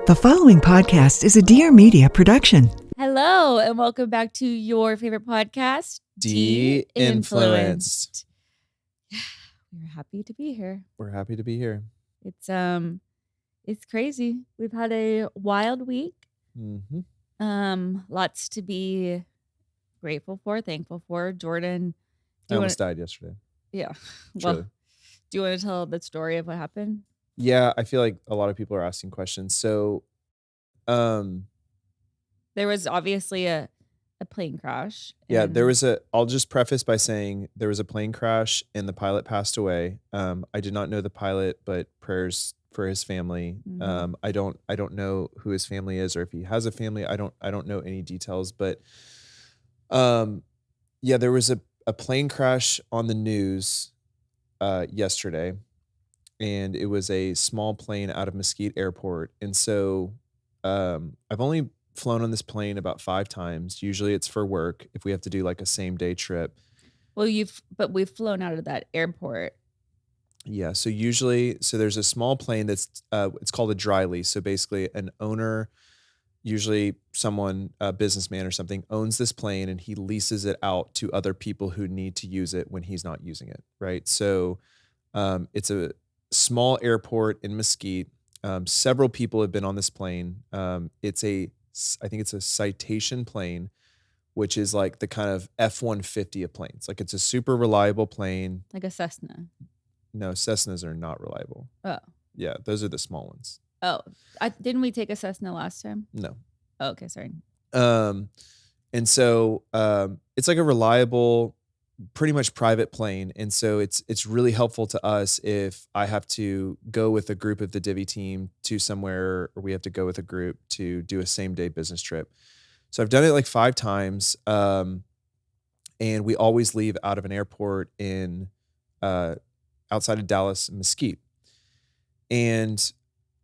The following podcast is a Dear Media production. Hello, and welcome back to your favorite podcast, De-influenced. We're happy to be here. We're happy to be here. It's crazy. We've had a wild week. Lots to be grateful for, thankful for. Jordan, I almost died yesterday. Yeah. Truly. Well, do you want to tell the story of what happened? Yeah, I feel like a lot of people are asking questions. So, There was obviously a plane crash. yeah, I'll just preface by saying there was a plane crash and the pilot passed away. I did not know the pilot, but prayers for his family. Mhm. I don't know who his family is or if he has a family. I don't know any details, but yeah, there was a plane crash on the news yesterday, and it was a small plane out of Mesquite Airport. And so I've only flown on this plane about 5 times. Usually it's for work if we have to do like a same day trip. Well, but we've flown out of that airport. Yeah. So there's a small plane that's it's called a dry lease. So basically an owner, usually someone, a businessman or something, owns this plane and he leases it out to other people who need to use it when he's not using it. Right. So it's a small airport in Mesquite. Several people have been on this plane. I think it's a Citation plane, which is like the kind of F-150 of planes. Like it's a super reliable plane. Like a Cessna. No, Cessnas are not reliable. Oh. Yeah, those are the small ones. Oh, didn't we take a Cessna last time? No. Oh, okay, sorry. And so it's like a reliable, pretty much private plane. And so it's really helpful to us if I have to go with a group of the Divvy team to somewhere, or we have to go with a group to do a same day business trip. So I've done it like 5 times. And we always leave out of an airport in outside of Dallas, Mesquite. And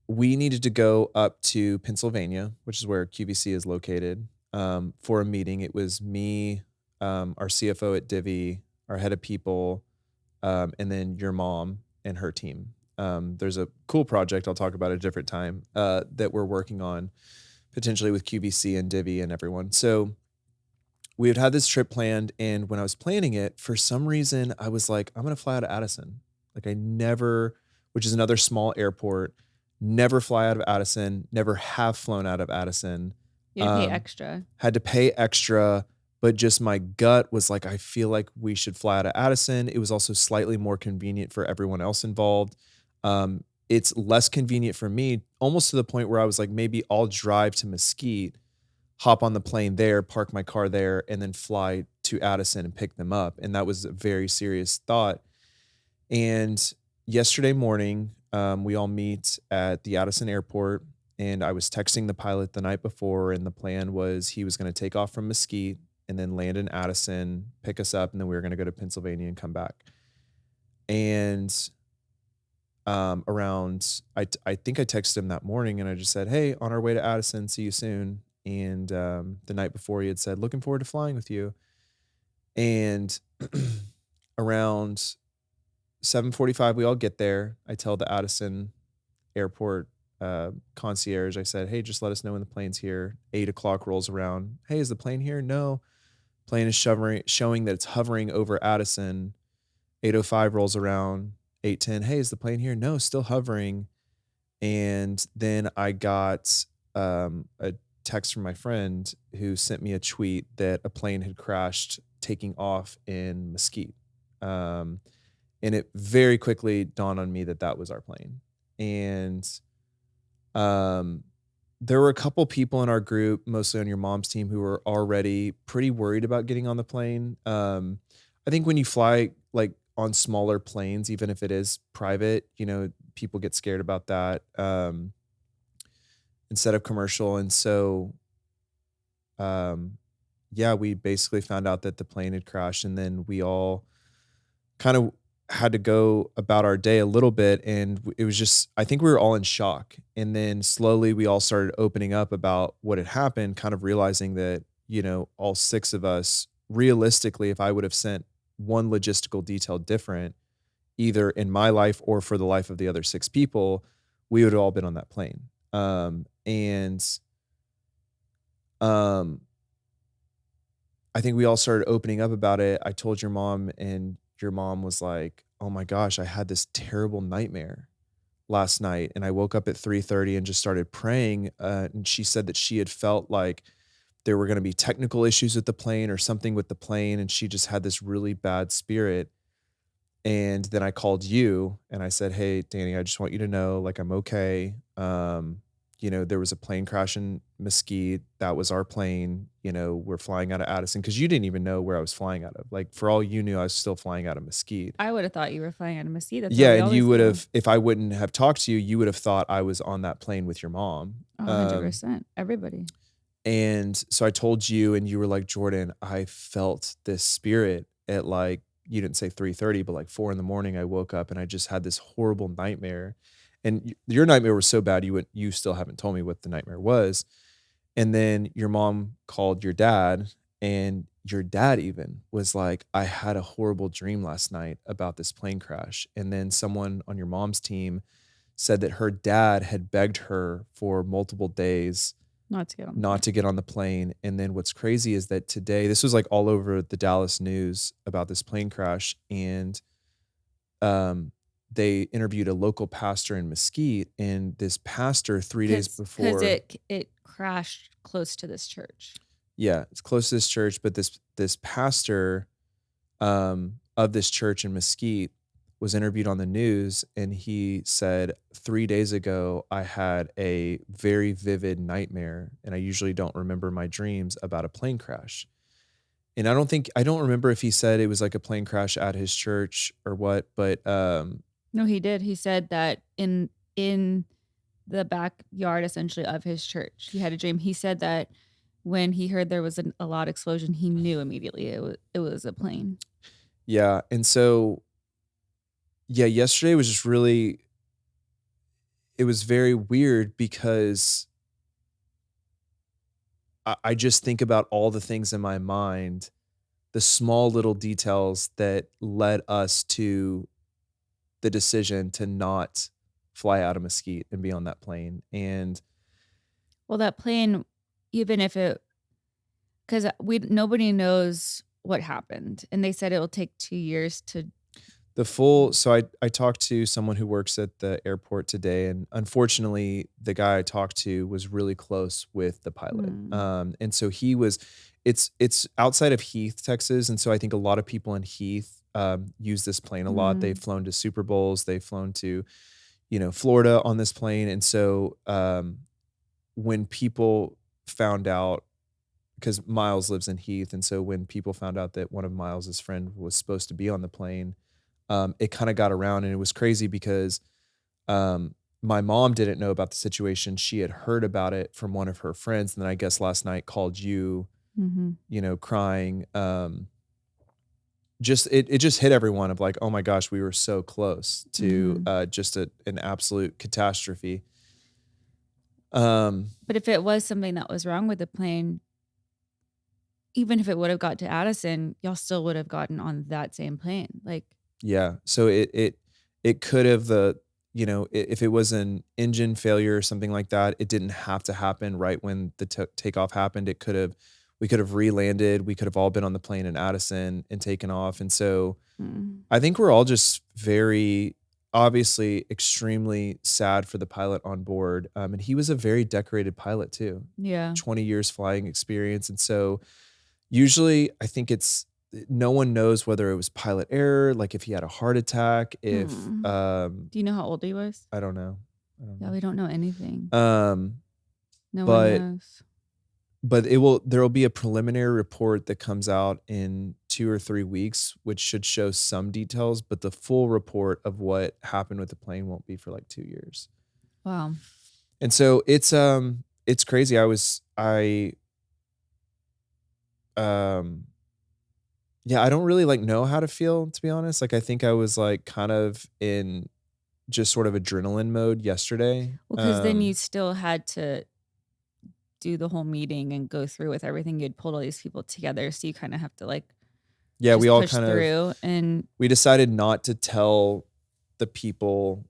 we needed to go up to Pennsylvania, which is where QVC is located, for a meeting. It was me, our CFO at Divvy, our head of people, and then your mom and her team. There's a cool project I'll talk about at a different time that we're working on, potentially with QVC and Divvy and everyone. So we had this trip planned, and when I was planning it, for some reason, I was like, I'm going to fly out of Addison. Like which is another small airport, never fly out of Addison, never have flown out of Addison. You had to pay extra. Had to pay extra. But just my gut was like, I feel like we should fly out of Addison. It was also slightly more convenient for everyone else involved. It's less convenient for me, almost to the point where I was like, maybe I'll drive to Mesquite, hop on the plane there, park my car there, and then fly to Addison and pick them up. And that was a very serious thought. And yesterday morning, we all meet at the Addison airport, and I was texting the pilot the night before, and the plan was he was going to take off from Mesquite and then land in Addison, pick us up, and then we were going to go to Pennsylvania and come back. And I think I texted him that morning, and I just said, hey, on our way to Addison, see you soon. And the night before he had said, looking forward to flying with you. And around 7:45, we all get there. I tell the Addison airport concierge, I said, hey, just let us know when the plane's here. 8:00 rolls around. Hey, is the plane here? No. Plane is showing that it's hovering over Addison. 8:05 rolls around. 8:10. Hey, is the plane here? No, still hovering. And then I got a text from my friend who sent me a tweet that a plane had crashed taking off in Mesquite. And it very quickly dawned on me that that was our plane. And there were a couple people in our group, mostly on your mom's team, who were already pretty worried about getting on the plane. I think when you fly like on smaller planes, even if it is private, people get scared about that instead of commercial. And so, yeah, we basically found out that the plane had crashed, and then we all kind of had to go about our day a little bit. And it was just, I think we were all in shock. And then slowly we all started opening up about what had happened, kind of realizing that, all 6 of us, realistically, if I would have sent one logistical detail different, either in my life or for the life of the other 6 people, we would have all been on that plane. And um I think we all started opening up about it. I told your mom, and your mom was like, "Oh my gosh, I had this terrible nightmare last night, and I woke up at 3:30 and just started praying." And she said that she had felt like there were going to be technical issues with the plane or something with the plane, and she just had this really bad spirit. And then I called you and I said, "Hey, Danny, I just want you to know, like, I'm okay. There was a plane crash in Mesquite. That was our plane. We're flying out of Addison," because you didn't even know where I was flying out of. Like, for all you knew, I was still flying out of Mesquite. I would have thought you were flying out of Mesquite. That's where Yeah, we and you always would go. have, if I wouldn't have talked to you, you would have thought I was on that plane with your mom. 100%. Everybody. And so I told you, and you were like, "Jordan, I felt this spirit at, like," you didn't say 3:30, but like 4 in the morning. I woke up and I just had this horrible nightmare. And your nightmare was so bad, you still haven't told me what the nightmare was. And then your mom called your dad, and your dad even was like, "I had a horrible dream last night about this plane crash." And then someone on your mom's team said that her dad had begged her for multiple days Not to get on. not to get on the plane. And then what's crazy is that today, this was like all over the Dallas news about this plane crash. And they interviewed a local pastor in Mesquite, and this pastor 3 days before, Because it crashed close to this church. yeah, it's close to this church, but this pastor of this church in Mesquite was interviewed on the news, and he said, 3 days ago, I had a very vivid nightmare, and I usually don't remember my dreams, about a plane crash. And I don't remember if he said it was like a plane crash at his church or what, but No, he did. He said that in the backyard, essentially, of his church, he had a dream. He said that when he heard there was a loud explosion, he knew immediately it was a plane. yeah. And so, yeah, yesterday was just really, it was very weird because I just think about all the things in my mind, the small little details that led us to the decision to not fly out of Mesquite and be on that plane. And Well, that plane, even if because nobody knows what happened, and they said it will take 2 years to. so I talked to someone who works at the airport today, and unfortunately the guy I talked to was really close with the pilot. And so it's outside of Heath, Texas. And so I think a lot of people in Heath use this plane a lot. They've flown to Super Bowls, they've flown to, Florida on this plane. And so when people found out, because Miles lives in Heath, and so when people found out that one of Miles's friend was supposed to be on the plane, it kind of got around, and it was crazy because my mom didn't know about the situation. She had heard about it from one of her friends, and then I guess last night called you, crying. It just hit everyone of like, oh my gosh, we were so close to just an absolute catastrophe. But if it was something that was wrong with the plane, even if it would have got to Addison, y'all still would have gotten on that same plane. Like, yeah. So it could have if it was an engine failure or something like that, it didn't have to happen right when the takeoff happened. We could have re-landed. We could have all been on the plane in Addison and taken off. And so I think we're all just very, obviously, extremely sad for the pilot on board. And he was a very decorated pilot too. yeah. 20 years flying experience. And so usually I think no one knows whether it was pilot error, like if he had a heart attack, if Do you know how old he was? I don't know. Yeah, we don't know anything. No one but knows. but there will be a preliminary report that comes out in 2 or 3 weeks, which should show some details, but the full report of what happened with the plane won't be for like 2 years. Wow. And so it's crazy. I don't really like know how to feel, to be honest. Like, I think I was like kind of in just sort of adrenaline mode yesterday. Well, because then you still had to do the whole meeting and go through with everything. You'd pulled all these people together, so you kind of have to like we all push kind through. of, And we decided not to tell the people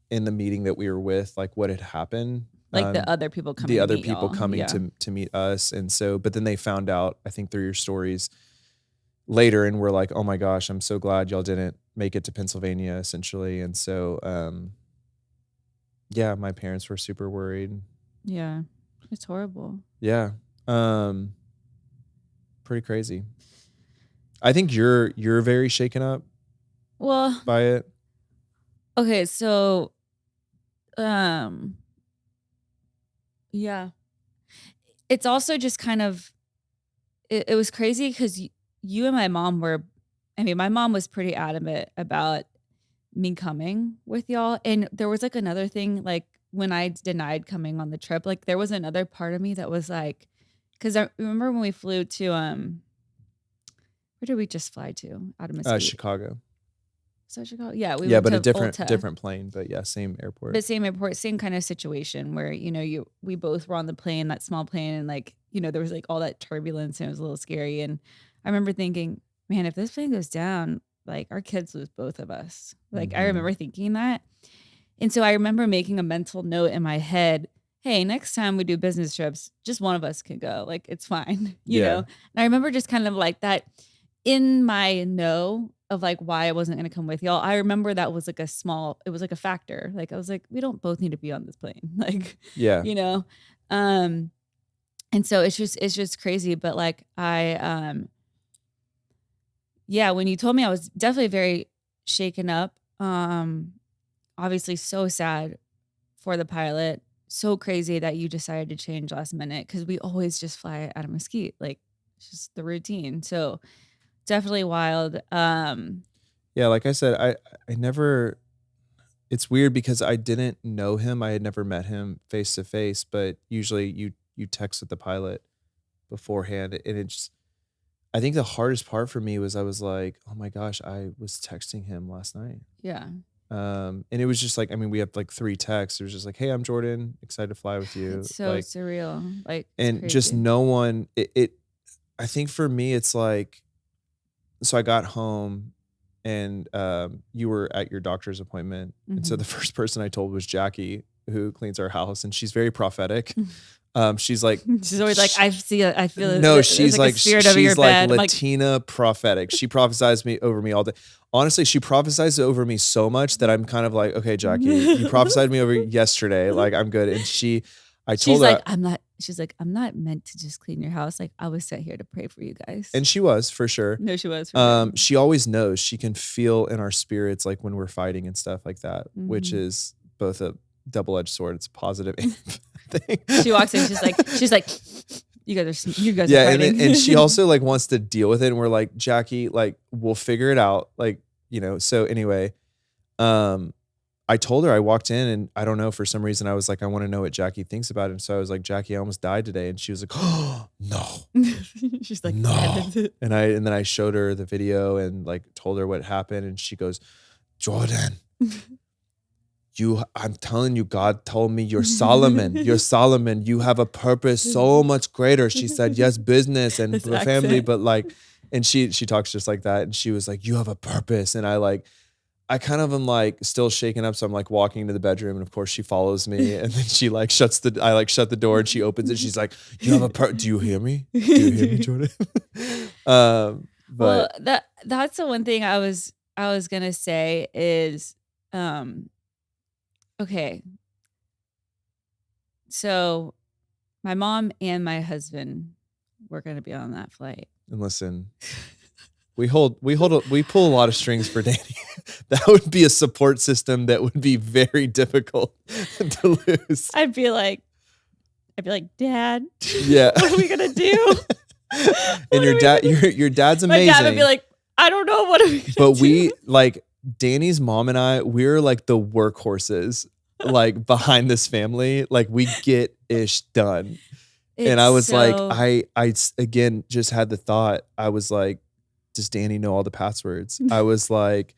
in the meeting that we were with like what had happened. Like the other people coming the to other meet people y'all. coming Yeah. to meet us. And so, but then they found out, I think through your stories later, and we're like, oh my gosh, I'm so glad y'all didn't make it to Pennsylvania, essentially. And so, yeah, my parents were super worried. Yeah. It's horrible. Yeah. Pretty crazy. I think you're very shaken up Well, by it. okay, so yeah. It's also just kind of it was crazy because you and my mom were, I mean, my mom was pretty adamant about me coming with y'all. And there was like another thing, like when I denied coming on the trip, like there was another part of me that was like, because I remember when we flew to where did we just fly to? Out of Mesquite. Chicago. So Chicago? Yeah, we Yeah, went but to a different Ulta. plane, but yeah, same airport. But same airport, same kind of situation where, we both were on the plane, that small plane, and like, there was like all that turbulence and it was a little scary. And I remember thinking, man, if this plane goes down, like our kids lose both of us. Like I remember thinking that. And so I remember making a mental note in my head, hey, next time we do business trips, just one of us can go. Like it's fine, Yeah. And I remember just kind of like that in my know of like why I wasn't going to come with y'all. I remember that was like it was like a factor. Like I was like, we don't both need to be on this plane. Like, Yeah. And so it's just crazy. But like yeah, when you told me, I was definitely very shaken up. Obviously so sad for the pilot. So crazy that you decided to change last minute because we always just fly out of Mesquite. Like it's just the routine. So definitely wild. Yeah, like I said, I never, it's weird because I didn't know him. I had never met him face to face, but usually you text with the pilot beforehand. And it's, I think the hardest part for me was I was like, oh my gosh, I was texting him last night. Yeah. And it was just like, I mean, we have like 3 texts. It was just like, hey, I'm Jordan, excited to fly with you. It's so like, surreal. Like it's and crazy. just no one, I think for me, it's like, so I got home and you were at your doctor's appointment. And so the first person I told was Jackie, who cleans our house, and she's very prophetic. She's like, she's always like, I feel it. No, There's she's like a spirit over your bed. I'm Latina prophetic. She prophesies over me all day. Honestly, she prophesies over me so much that I'm kind of like, okay, Jackie, you prophesied me over yesterday. Like I'm good. And I told her, she's like, I'm not meant to just clean your house. Like I was sent here to pray for you guys. and she was for sure. No, she was. For sure. She always knows. She can feel in our spirits, like when we're fighting and stuff like that, which is both a double-edged sword. It's a positive thing. She walks in, she's like, you guys are yeah, fighting. and she also like wants to deal with it, and we're like, Jackie, like we'll figure it out, like So anyway, I told her, I walked in, and I don't know, for some reason I was like, I want to know what Jackie thinks about it. And so I was like, Jackie, I almost died today, and she was like, oh no. She's like, no. And then I showed her the video and like told her what happened, and she goes, Jordan, I'm telling you, God told me you're Solomon. You're Solomon. You have a purpose so much greater. She said, yes, business and family, but like, and she talks just like that. And she was like, you have a purpose. And I kind of am like still shaken up. So I'm like walking into the bedroom, and of course she follows me, and then she like shut the door, and she opens it. She's like, you have a do you hear me? Do you hear me, Jordan? But well, that's the one thing I was gonna say is, okay. So my mom and my husband were going to be on that flight. And listen, we pull a lot of strings for Dani. That would be a support system that would be very difficult to lose. I'd be like, Dad, yeah, what are we going to do? And your dad's amazing. My dad would be like, I don't know, what are we going to do? But we like Dani's mom and I, we're like the workhorses, like behind this family. Like we get ish done. And I was like, I again just had the thought. I was like, does Dani know all the passwords? I was like,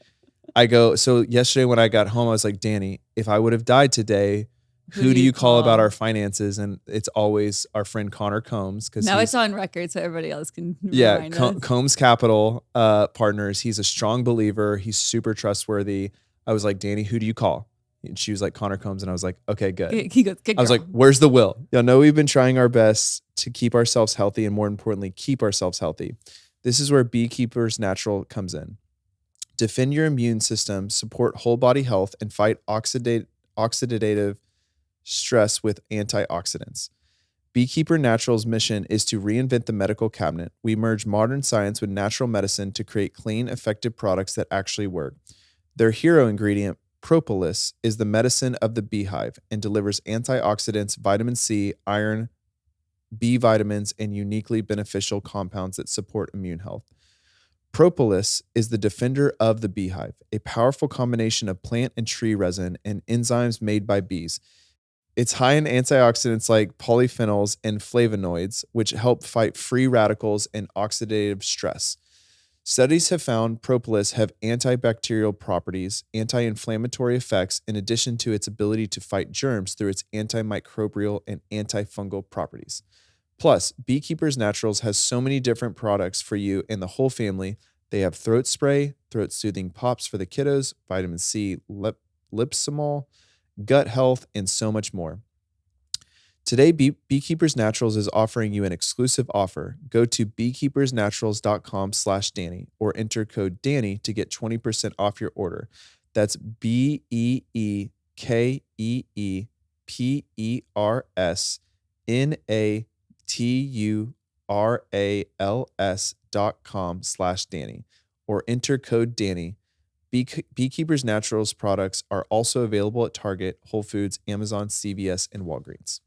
so yesterday when I got home, I was like, Dani, if I would have died today, who do you call about our finances? And it's always our friend Connor Combs. Now it's on record so everybody else can remind us. Combs Capital Partners. He's a strong believer. He's super trustworthy. I was like, Dani, who do you call? And she was like, Connor Combs. And I was like, okay, good. He goes, good I was girl. like, where's the will? Y'all know we've been trying our best to keep ourselves healthy and more importantly, keep ourselves healthy. This is where Beekeeper's Natural comes in. Defend your immune system, support whole body health, and fight oxidative stress with antioxidants. Beekeeper Natural's mission is to reinvent the medical cabinet. We merge modern science with natural medicine to create clean, effective products that actually work. Their hero ingredient, propolis, is the medicine of the beehive and delivers antioxidants, vitamin C, iron, B vitamins, and uniquely beneficial compounds that support immune health. Propolis is the defender of the beehive, a powerful combination of plant and tree resin and enzymes made by bees. It's high in antioxidants like polyphenols and flavonoids, which help fight free radicals and oxidative stress. Studies have found propolis have antibacterial properties, anti-inflammatory effects, in addition to its ability to fight germs through its antimicrobial and antifungal properties. Plus, Beekeeper's Naturals has so many different products for you and the whole family. They have throat spray, throat soothing pops for the kiddos, vitamin C, lipsomol, gut health, and so much more. Today, Beekeepers Naturals is offering you an exclusive offer. Go to beekeepersnaturals.com/Dani or enter code Dani to get 20% off your order. That's BeekeepersNaturals.com/Dani or enter code Dani. Beekeepers Naturals products are also available at Target, Whole Foods, Amazon, CVS, and Walgreens.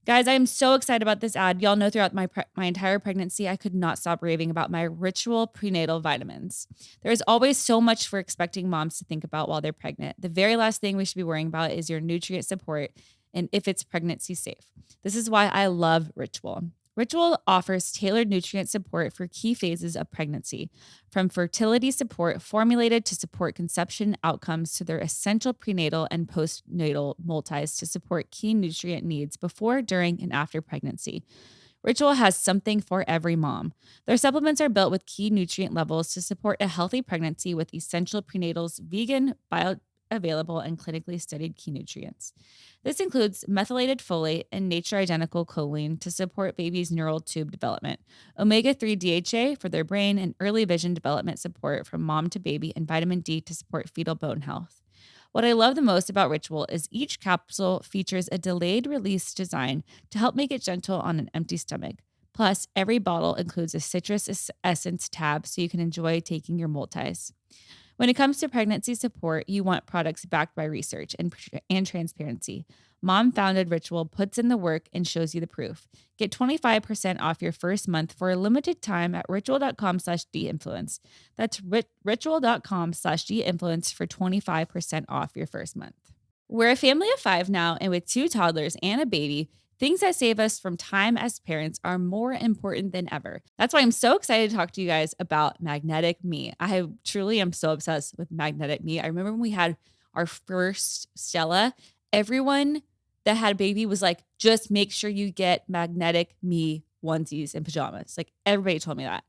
Guys, I am so excited about this ad. Y'all know throughout my entire pregnancy, I could not stop raving about my Ritual prenatal vitamins. There is always so much for expecting moms to think about while they're pregnant. The very last thing we should be worrying about is your nutrient support and if it's pregnancy safe. This is why I love Ritual. Ritual offers tailored nutrient support for key phases of pregnancy, from fertility support formulated to support conception outcomes to their essential prenatal and postnatal multis to support key nutrient needs before, during, and after pregnancy. Ritual has something for every mom. Their supplements are built with key nutrient levels to support a healthy pregnancy with essential prenatals, vegan, bioavailable, and clinically studied key nutrients. This includes methylated folate and nature-identical choline to support baby's neural tube development, omega-3 DHA for their brain and early vision development support from mom to baby, and vitamin D to support fetal bone health. What I love the most about Ritual is each capsule features a delayed release design to help make it gentle on an empty stomach. Plus, every bottle includes a citrus essence tab so you can enjoy taking your multis. When it comes to pregnancy support, you want products backed by research and transparency. Mom-founded Ritual puts in the work and shows you the proof. Get 25% off your first month for a limited time at ritual.com/deinfluence. That's ritual.com/deinfluence for 25% off your first month. We're a family of 5 now, and with 2 toddlers and a baby, things that save us from time as parents are more important than ever. That's why I'm so excited to talk to you guys about Magnetic Me. I truly am so obsessed with Magnetic Me. I remember when we had our first Stella, everyone that had a baby was like, just make sure you get Magnetic Me onesies and pajamas. Like everybody told me that.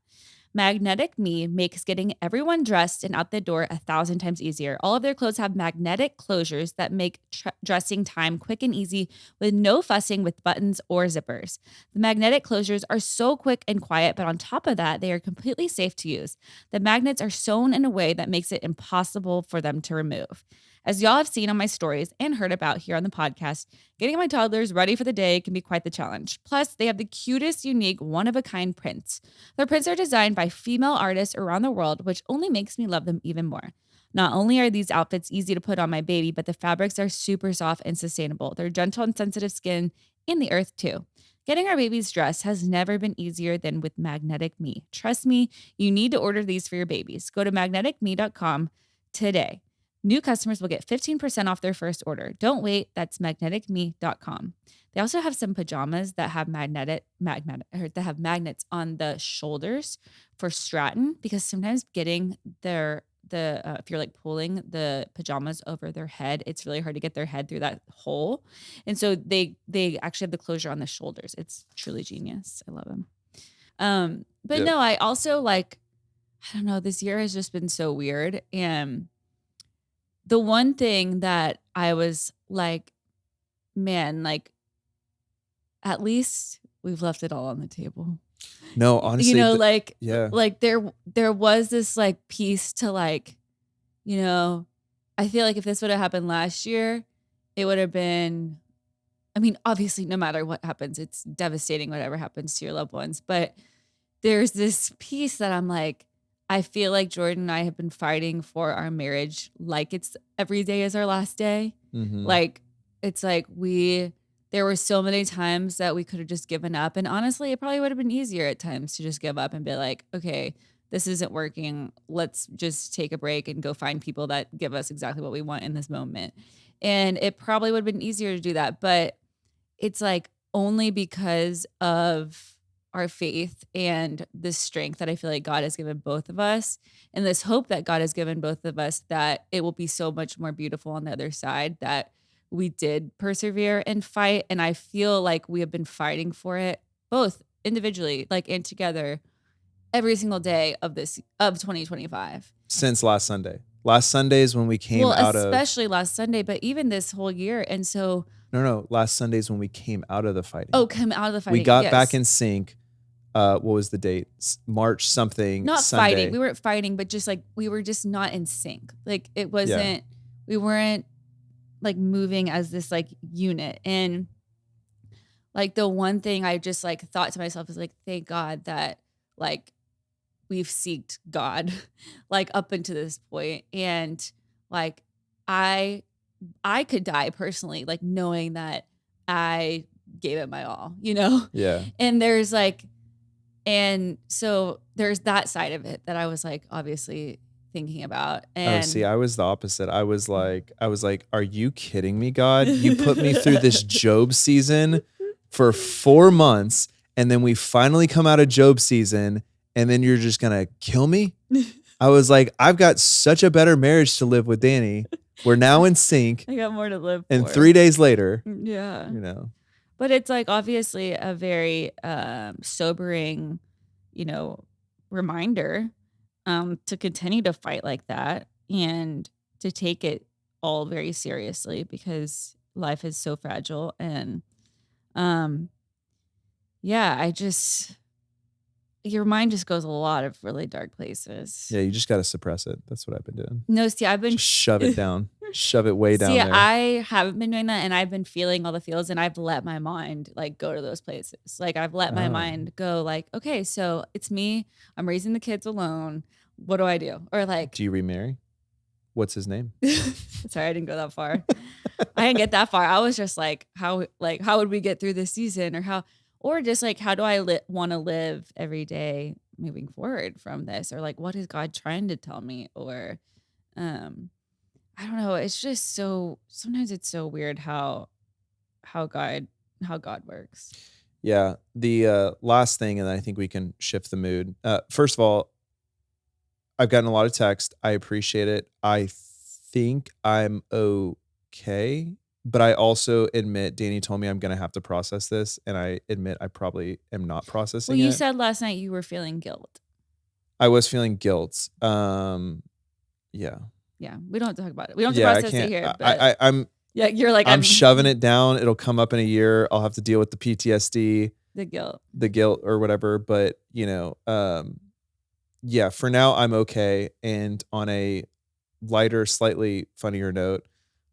Magnetic Me makes getting everyone dressed and out the door 1,000 times easier. All of their clothes have magnetic closures that make dressing time quick and easy with no fussing with buttons or zippers. The magnetic closures are so quick and quiet, but on top of that, they are completely safe to use. The magnets are sewn in a way that makes it impossible for them to remove. As y'all have seen on my stories and heard about here on the podcast, getting my toddlers ready for the day can be quite the challenge. Plus, they have the cutest, unique, one-of-a-kind prints. Their prints are designed by female artists around the world, which only makes me love them even more. Not only are these outfits easy to put on my baby, but the fabrics are super soft and sustainable. They're gentle and sensitive skin in the earth too. Getting our baby's dress has never been easier than with Magnetic Me. Trust me, you need to order these for your babies. Go to magneticme.com today. New customers will get 15% off their first order. Don't wait. That's magneticme.com. They also have some pajamas that have magnets on the shoulders for stratin, because sometimes getting if you're like pulling the pajamas over their head, it's really hard to get their head through that hole. And so they actually have the closure on the shoulders. It's truly genius. I love them. But Yeah. no, I also I don't know, this year has just been so weird. And the one thing that I was like, man, like at least we've left it all on the table. No, You honestly, know, like yeah. like there was this like piece to like, you know, I feel like if this would have happened last year, it would have been, I mean, obviously no matter what happens, it's devastating whatever happens to your loved ones, but there's this piece that I'm like, I feel like Jordan and I have been fighting for our marriage like it's every day is our last day. Mm-hmm. Like it's like there were so many times that we could have just given up. And honestly, it probably would have been easier at times to just give up and be like, okay, this isn't working. Let's just take a break and go find people that give us exactly what we want in this moment. And it probably would have been easier to do that. But it's like only because of our faith and this strength that I feel like God has given both of us and this hope that God has given both of us that it will be so much more beautiful on the other side that we did persevere and fight. And I feel like we have been fighting for it both individually, like and together every single day of 2025. Since last Sunday. Last Sunday is when we came out of. Especially last Sunday, but even this whole year. And so. No. Last Sunday is when we came out of the fighting. Oh, come out of the fighting. We got back in sync. What was the date? March something. Not Sunday. fighting. We weren't fighting, but just like we were just not in sync. Like it wasn't. We weren't like moving as this like unit. And like the one thing I just like thought to myself is like, thank God that like we've seeked God like up until this point. And like I could die personally, like knowing that I gave it my all, you know? Yeah. And there's like, and so there's that side of it that I was like, obviously thinking about. And see, I was the opposite. I was like, are you kidding me, God? You put me through this Job season for 4 months, and then we finally come out of Job season, and then you're just gonna kill me? I was like, I've got such a better marriage to live with Dani. We're now in sync. I got more to live and for. 3 days later, yeah, you know. But it's like obviously a very sobering, you know, reminder to continue to fight like that and to take it all very seriously because life is so fragile. And yeah, your mind just goes a lot of really dark places. Yeah, you just got to suppress it. That's what I've been doing. No, see, I've been just shove it down. Shove it way down see, there. I haven't been doing that, and I've been feeling all the feels, and I've let my mind like go to those places. Like I've let my mind go like, okay, so it's me. I'm raising the kids alone. What do I do? Or like, do you remarry? What's his name? Sorry, I didn't go that far. I didn't get that far. I was just like, how would we get through this season, or just like, how do I want to live every day moving forward from this, or like, what is God trying to tell me, or I don't know. It's just sometimes it's so weird how God works. Yeah. The last thing, and then I think we can shift the mood. First of all, I've gotten a lot of text. I appreciate it. I think I'm okay, but I also admit Dani told me I'm going to have to process this, and I admit I probably am not processing it. Well, you said last night you were feeling guilt. I was feeling guilt. Yeah. Yeah, we don't have to talk about it. We don't have to process it here. But I'm. Yeah, you're like I'm shoving it down. It'll come up in a year. I'll have to deal with the PTSD, the guilt, or whatever. But you know, yeah. For now, I'm okay. And on a lighter, slightly funnier note,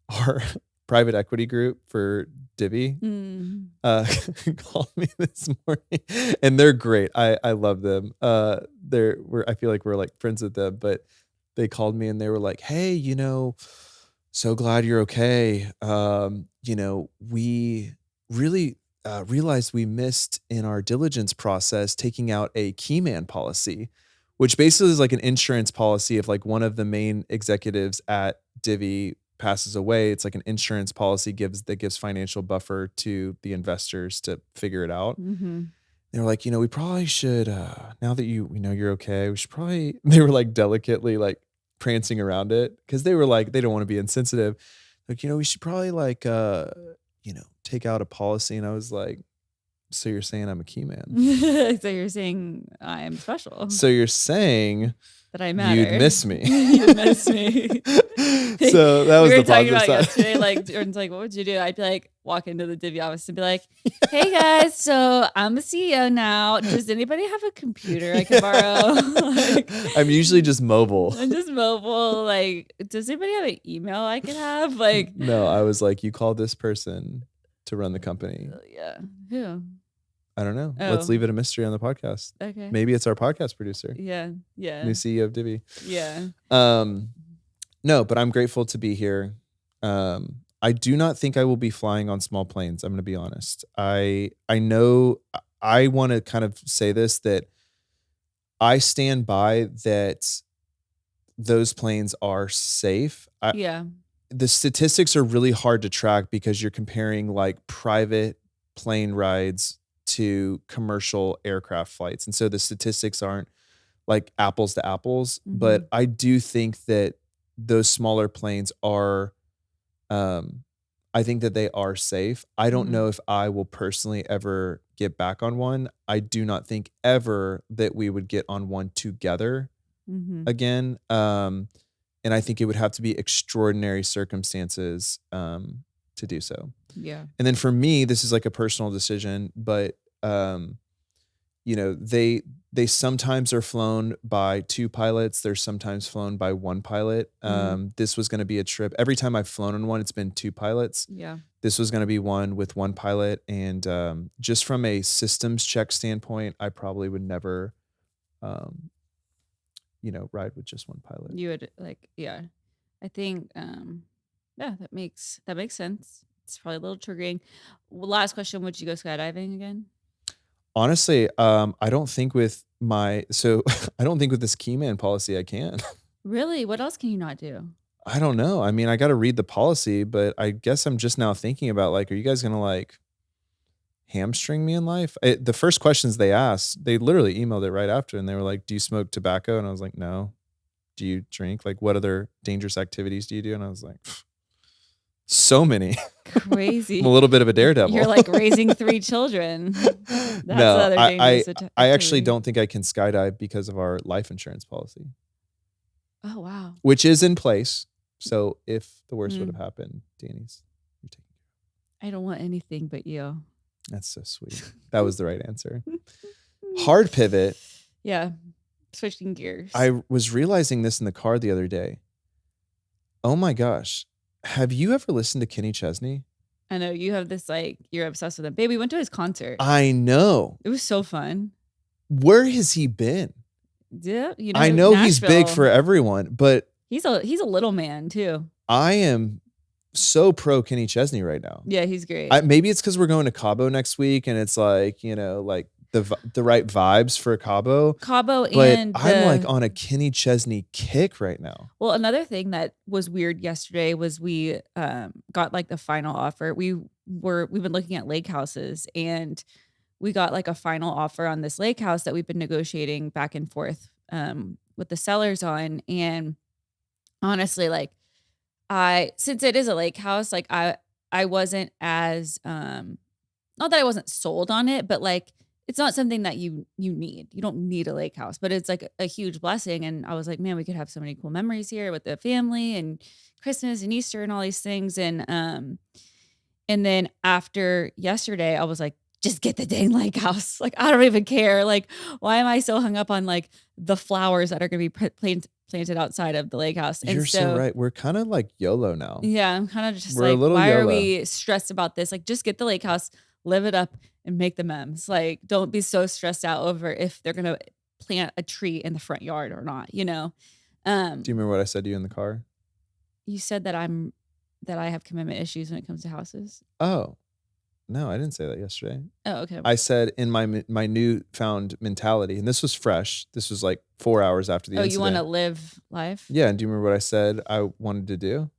our private equity group for Divvy called me this morning, and they're great. I love them. I feel like we're like friends with them, but they called me and they were like, hey, you know, so glad you're okay. You know, we really realized we missed in our diligence process taking out a key man policy, which basically is like an insurance policy. If like one of the main executives at Divvy passes away, it's like an insurance policy that gives financial buffer to the investors to figure it out. Mm-hmm. They were like, you know, we probably should, now that we know you're okay, we should probably, they were like delicately like prancing around it because they were like, they don't want to be insensitive. Like, you know, we should probably like, you know, take out a policy. And I was like, so you're saying I'm a key man? So you're saying I'm special? So you're saying that I matter. You'd miss me. You'd miss me. So that was we were the talking positive about side. yesterday. Like Jordan's like, "What would you do?" I'd be like, walk into the Divvy office and be like, "Hey guys, so I'm a CEO now. Does anybody have a computer I can borrow?" Like, I'm usually just mobile. I'm just mobile. Like, does anybody have an email I could have? Like, No, I was like, you call this person to run the company. yeah, who? I don't know. Oh. Let's leave it a mystery on the podcast. Okay. Maybe it's our podcast producer, Yeah. new CEO of Divvy. Yeah. No, but I'm grateful to be here. I do not think I will be flying on small planes. I'm going to be honest. I know I want to kind of say this, that I stand by that those planes are safe. Yeah. The statistics are really hard to track because you're comparing like private plane rides to commercial aircraft flights. And so the statistics aren't like apples to apples, but I do think that those smaller planes are, I think that they are safe. I don't know if I will personally ever get back on one. I do not think ever that we would get on one together again. And I think it would have to be extraordinary circumstances to do so. Yeah. And then for me, this is like a personal decision, but you know, they sometimes are flown by 2 pilots. They're sometimes flown by 1 pilot. This was going to be a trip. Every time I've flown on one, it's been 2 pilots. Yeah. This was going to be one with 1 pilot. And just from a systems check standpoint, I probably would never, you know, ride with just 1 pilot. You would like, yeah. I think, yeah, that makes sense. It's probably a little triggering. Last question: would you go skydiving again? Honestly, I don't think with I don't think with this Keyman policy I can. Really? What else can you not do? I don't know. I mean, I got to read the policy, but I guess I'm just now thinking about like, are you guys going to like hamstring me in life? The first questions they asked, they literally emailed it right after, and they were like, "Do you smoke tobacco?" And I was like, "No." "Do you drink? Like, what other dangerous activities do you do?" And I was like, so many. Crazy. I'm a little bit of a daredevil. You're like raising 3 children. That's No, other dangerous I actually activity. don't think I can skydive because of our life insurance policy, Oh wow. which is in place. So if the worst would have happened, Danny's, you're taking care I don't want anything but you. of. That's so sweet. That was the right answer. Hard pivot. Yeah. Switching gears. I was realizing this in the car the other day. Oh my gosh. Have you ever listened to Kenny Chesney? I know you have this like, you're obsessed with him. Babe, we went to his concert. I know. It was so fun. Where has he been? Yeah, you I know Nashville. he's big for everyone, but He's a little man too. I am so pro Kenny Chesney right now. Yeah, he's great. Maybe it's because we're going to Cabo next week, and it's like, you know, like the right vibes for Cabo. But I'm like on a Kenny Chesney kick right now. Well, another thing that was weird yesterday was we got like the final offer. We've been looking at lake houses, and we got like a final offer on this lake house that we've been negotiating back and forth with the sellers on. And honestly, like since it is a lake house, like I wasn't as not that I wasn't sold on it, but like it's not something that you need. You don't need a lake house, but it's like a huge blessing. And I was like, man, we could have so many cool memories here with the family and Christmas and Easter and all these things. And then after yesterday, I was like, just get the dang lake house. Like, I don't even care. Like, why am I so hung up on like the flowers that are going to be planted outside of the lake house? And You're so right. We're kind of like YOLO now. Yeah, I'm kind of just We're a like, little why are YOLO. we stressed about this? Like, just get the lake house, live it up, and make the memes. Like, don't be so stressed out over if they're gonna plant a tree in the front yard or not. You know. Do you remember what I said to you in the car? You said that I have commitment issues when it comes to houses. Oh, no, I didn't say that yesterday. Oh, okay. I said in my newfound mentality, and this was fresh. This was like 4 hours after the incident. You want to live life? Yeah, and do you remember what I said I wanted to do?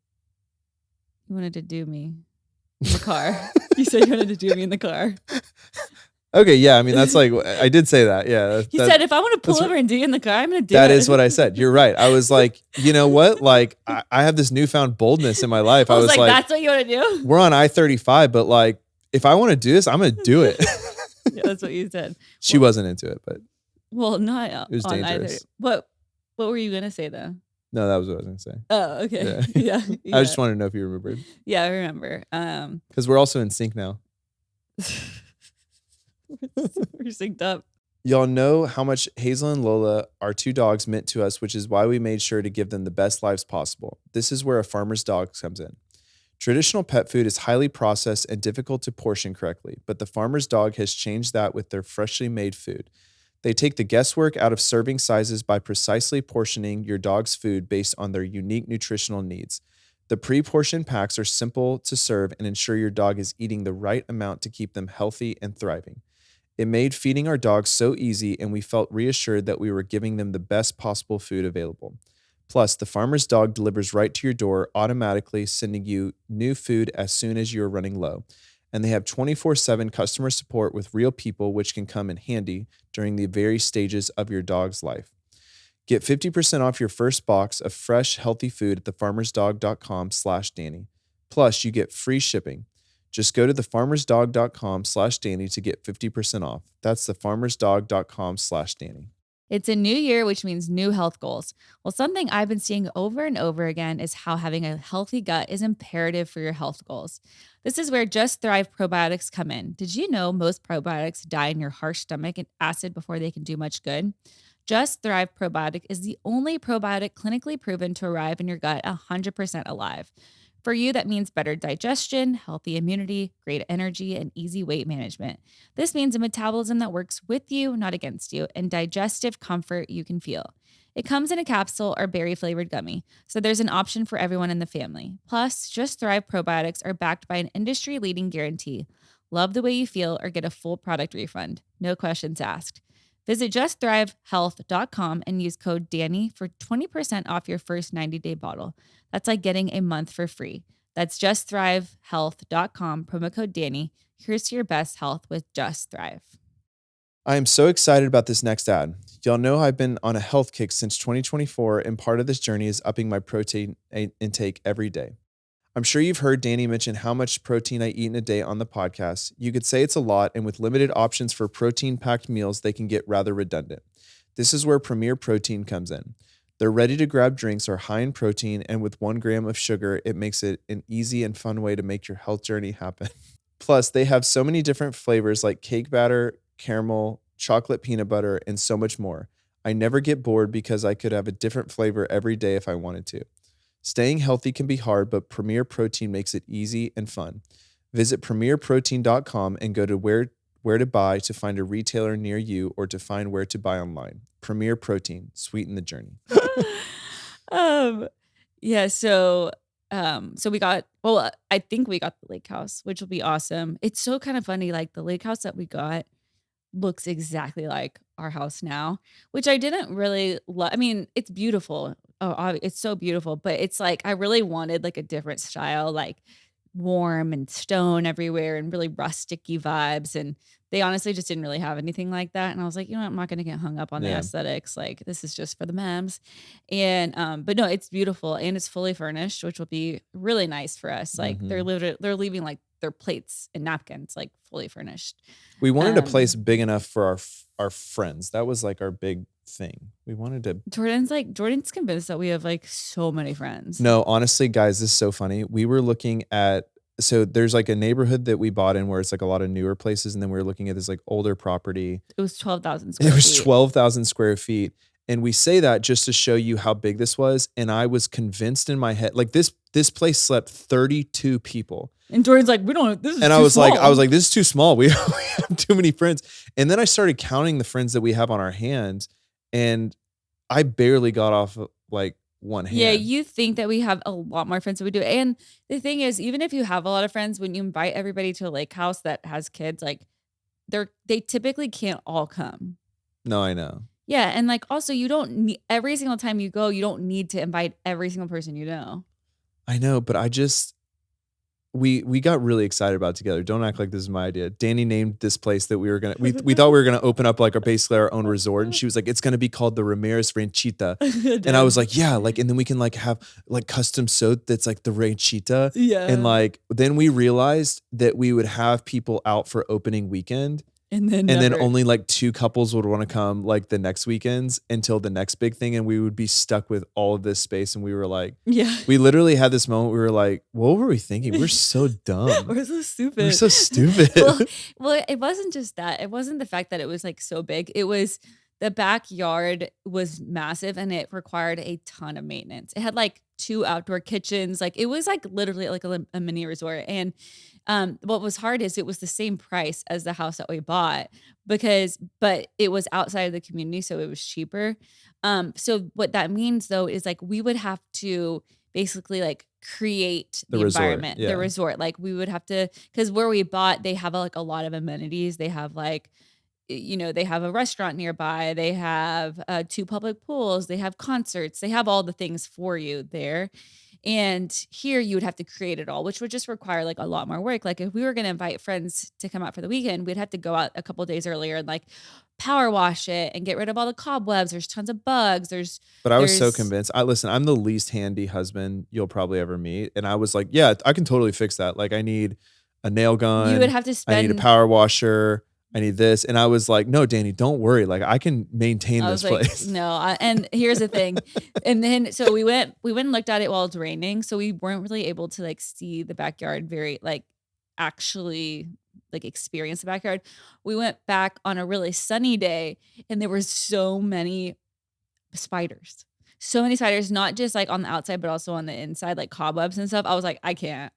You wanted to do me in the car. You said you wanted to do me in the car. Okay, yeah, I mean, that's like, I did say that, yeah. He said, if I want to pull over and do you in the car, I'm going to do it. That is what I said. You're right. I was like, you know what? Like, I have this newfound boldness in my life. I was like, like, that's what you want to do? we're on I-35, but like, if I want to do this, I'm going to do it. Yeah, that's what you said. She wasn't into it, but Well, not it was on dangerous. either. What What were you gonna say though? No, that was what I was gonna say. Oh, okay. Yeah. Yeah. I just wanted to know if you remembered. Yeah, I remember. Because we're also in sync now. We're synced up. Y'all know how much Hazel and Lola, our 2 dogs, meant to us, which is why we made sure to give them the best lives possible. This is where a farmer's dog comes in. Traditional pet food is highly processed and difficult to portion correctly, but the farmer's dog has changed that with their freshly made food. They take the guesswork out of serving sizes by precisely portioning your dog's food based on their unique nutritional needs. The pre-portioned packs are simple to serve and ensure your dog is eating the right amount to keep them healthy and thriving. It made feeding our dogs so easy, and we felt reassured that we were giving them the best possible food available. Plus, the farmer's dog delivers right to your door, automatically sending you new food as soon as you are running low. And they have 24/7 customer support with real people, which can come in handy during the various stages of your dog's life. Get 50% off your first box of fresh, healthy food at thefarmersdog.com/Dani. Plus, you get free shipping. Just go to thefarmersdog.com/Dani to get 50% off. That's thefarmersdog.com/Dani. It's a new year, which means new health goals. Well, something I've been seeing over and over again is how having a healthy gut is imperative for your health goals. This is where Just Thrive probiotics come in. Did you know most probiotics die in your harsh stomach and acid before they can do much good? Just Thrive probiotic is the only probiotic clinically proven to arrive in your gut 100% alive. For you, that means better digestion, healthy immunity, great energy, and easy weight management. This means a metabolism that works with you, not against you, and digestive comfort you can feel. It comes in a capsule or berry-flavored gummy, so there's an option for everyone in the family. Plus, Just Thrive probiotics are backed by an industry-leading guarantee. Love the way you feel or get a full product refund. No questions asked. Visit justthrivehealth.com and use code DANI for 20% off your first 90-day bottle. That's like getting a month for free. That's justthrivehealth.com, promo code DANI. Here's to your best health with Just Thrive. I am so excited about this next ad. Y'all know I've been on a health kick since 2024, and part of this journey is upping my protein intake every day. I'm sure you've heard Dani mention how much protein I eat in a day on the podcast. You could say it's a lot, and with limited options for protein-packed meals, they can get rather redundant. This is where Premier Protein comes in. Their ready-to-grab drinks are high in protein, and with 1 gram of sugar, it makes it an easy and fun way to make your health journey happen. Plus, they have so many different flavors like cake batter, caramel, chocolate peanut butter, and so much more. I never get bored because I could have a different flavor every day if I wanted to. Staying healthy can be hard, but Premier Protein makes it easy and fun. Visit premierprotein.com and go to where to buy to find a retailer near you or to find where to buy online. Premier Protein, sweeten the journey. Yeah, so we got, well, I think we got the lake house, which will be awesome. It's so kind of funny, like the lake house that we got looks exactly like our house now, which I didn't really love. I mean, it's beautiful. Oh, it's so beautiful, but it's like I really wanted like a different style, like warm and stone everywhere and really rusticy vibes. And they honestly just didn't really have anything like that. And I was like, you know what? I'm not going to get hung up on the Yeah. aesthetics. Like this is just for the memes. And, but no, it's beautiful and it's fully furnished, which will be really nice for us. Like they're leaving like their plates and napkins, like fully furnished. We wanted a place big enough for our friends. That was like our big thing. We wanted to. Jordan's convinced that we have like so many friends. No, honestly, guys, this is so funny. We were looking at, so there's like a neighborhood that we bought in where it's like a lot of newer places. And then we were looking at this like older property. It was 12,000 square feet. It was 12,000 square feet. And we say that just to show you how big this was. And I was convinced in my head, like this place slept 32 people. And Jordan's like, we don't, this is and too I was small. like, this is too small. We have too many friends. And then I started counting the friends that we have on our hands. And I barely got off like one hand. Yeah, you think that we have a lot more friends than we do. And the thing is, even if you have a lot of friends, when you invite everybody to a lake house that has kids, like they typically can't all come. No, I know. Yeah. And like, also you don't need, every single time you go, you don't need to invite every single person you know. I know, but I just, we got really excited about it together. Don't act like this is my idea. Dani named this place that we were going to, we thought we were going to open up like basically our own resort. And she was like, it's going to be called the Ramirez Ranchita. And I was like, yeah, like, and then we can like have like custom soap that's like the Ranchita. Yeah. And like, then we realized that we would have people out for opening weekend. And then then only like 2 couples would want to come like the next weekends until the next big thing. And we would be stuck with all of this space. And we were like, yeah. we literally had this moment. We were like, what were we thinking? We're so dumb. We're so stupid. We're so stupid. well, it wasn't just that. It wasn't the fact that it was like so big. It was the backyard was massive and it required a ton of maintenance. It had like 2 outdoor kitchens. Like it was like literally like a mini resort. And what was hard is it was the same price as the house that we bought but it was outside of the community, so it was cheaper. So what that means though is like we would have to basically like create the environment, the resort. Like we would have to, because where we bought, they have like a lot of amenities. They have like, they have a restaurant nearby. They have 2 public pools. They have concerts. They have all the things for you there. And here you would have to create it all, which would just require like a lot more work. Like if we were going to invite friends to come out for the weekend, we'd have to go out a couple days earlier and like power wash it and get rid of all the cobwebs. There's tons of bugs. But I was so convinced. Listen, I'm the least handy husband you'll probably ever meet. And I was like, yeah, I can totally fix that. Like I need a nail gun. You would have to I need a power washer. I need this. And I was like, no, Dani, don't worry. Like I can maintain this place. No. And here's the thing. And then, so we went and looked at it while it's raining. So we weren't really able to like see the backyard very like actually like experience the backyard. We went back on a really sunny day and there were so many spiders. So many spiders, not just like on the outside, but also on the inside, like cobwebs and stuff. I was like, I can't.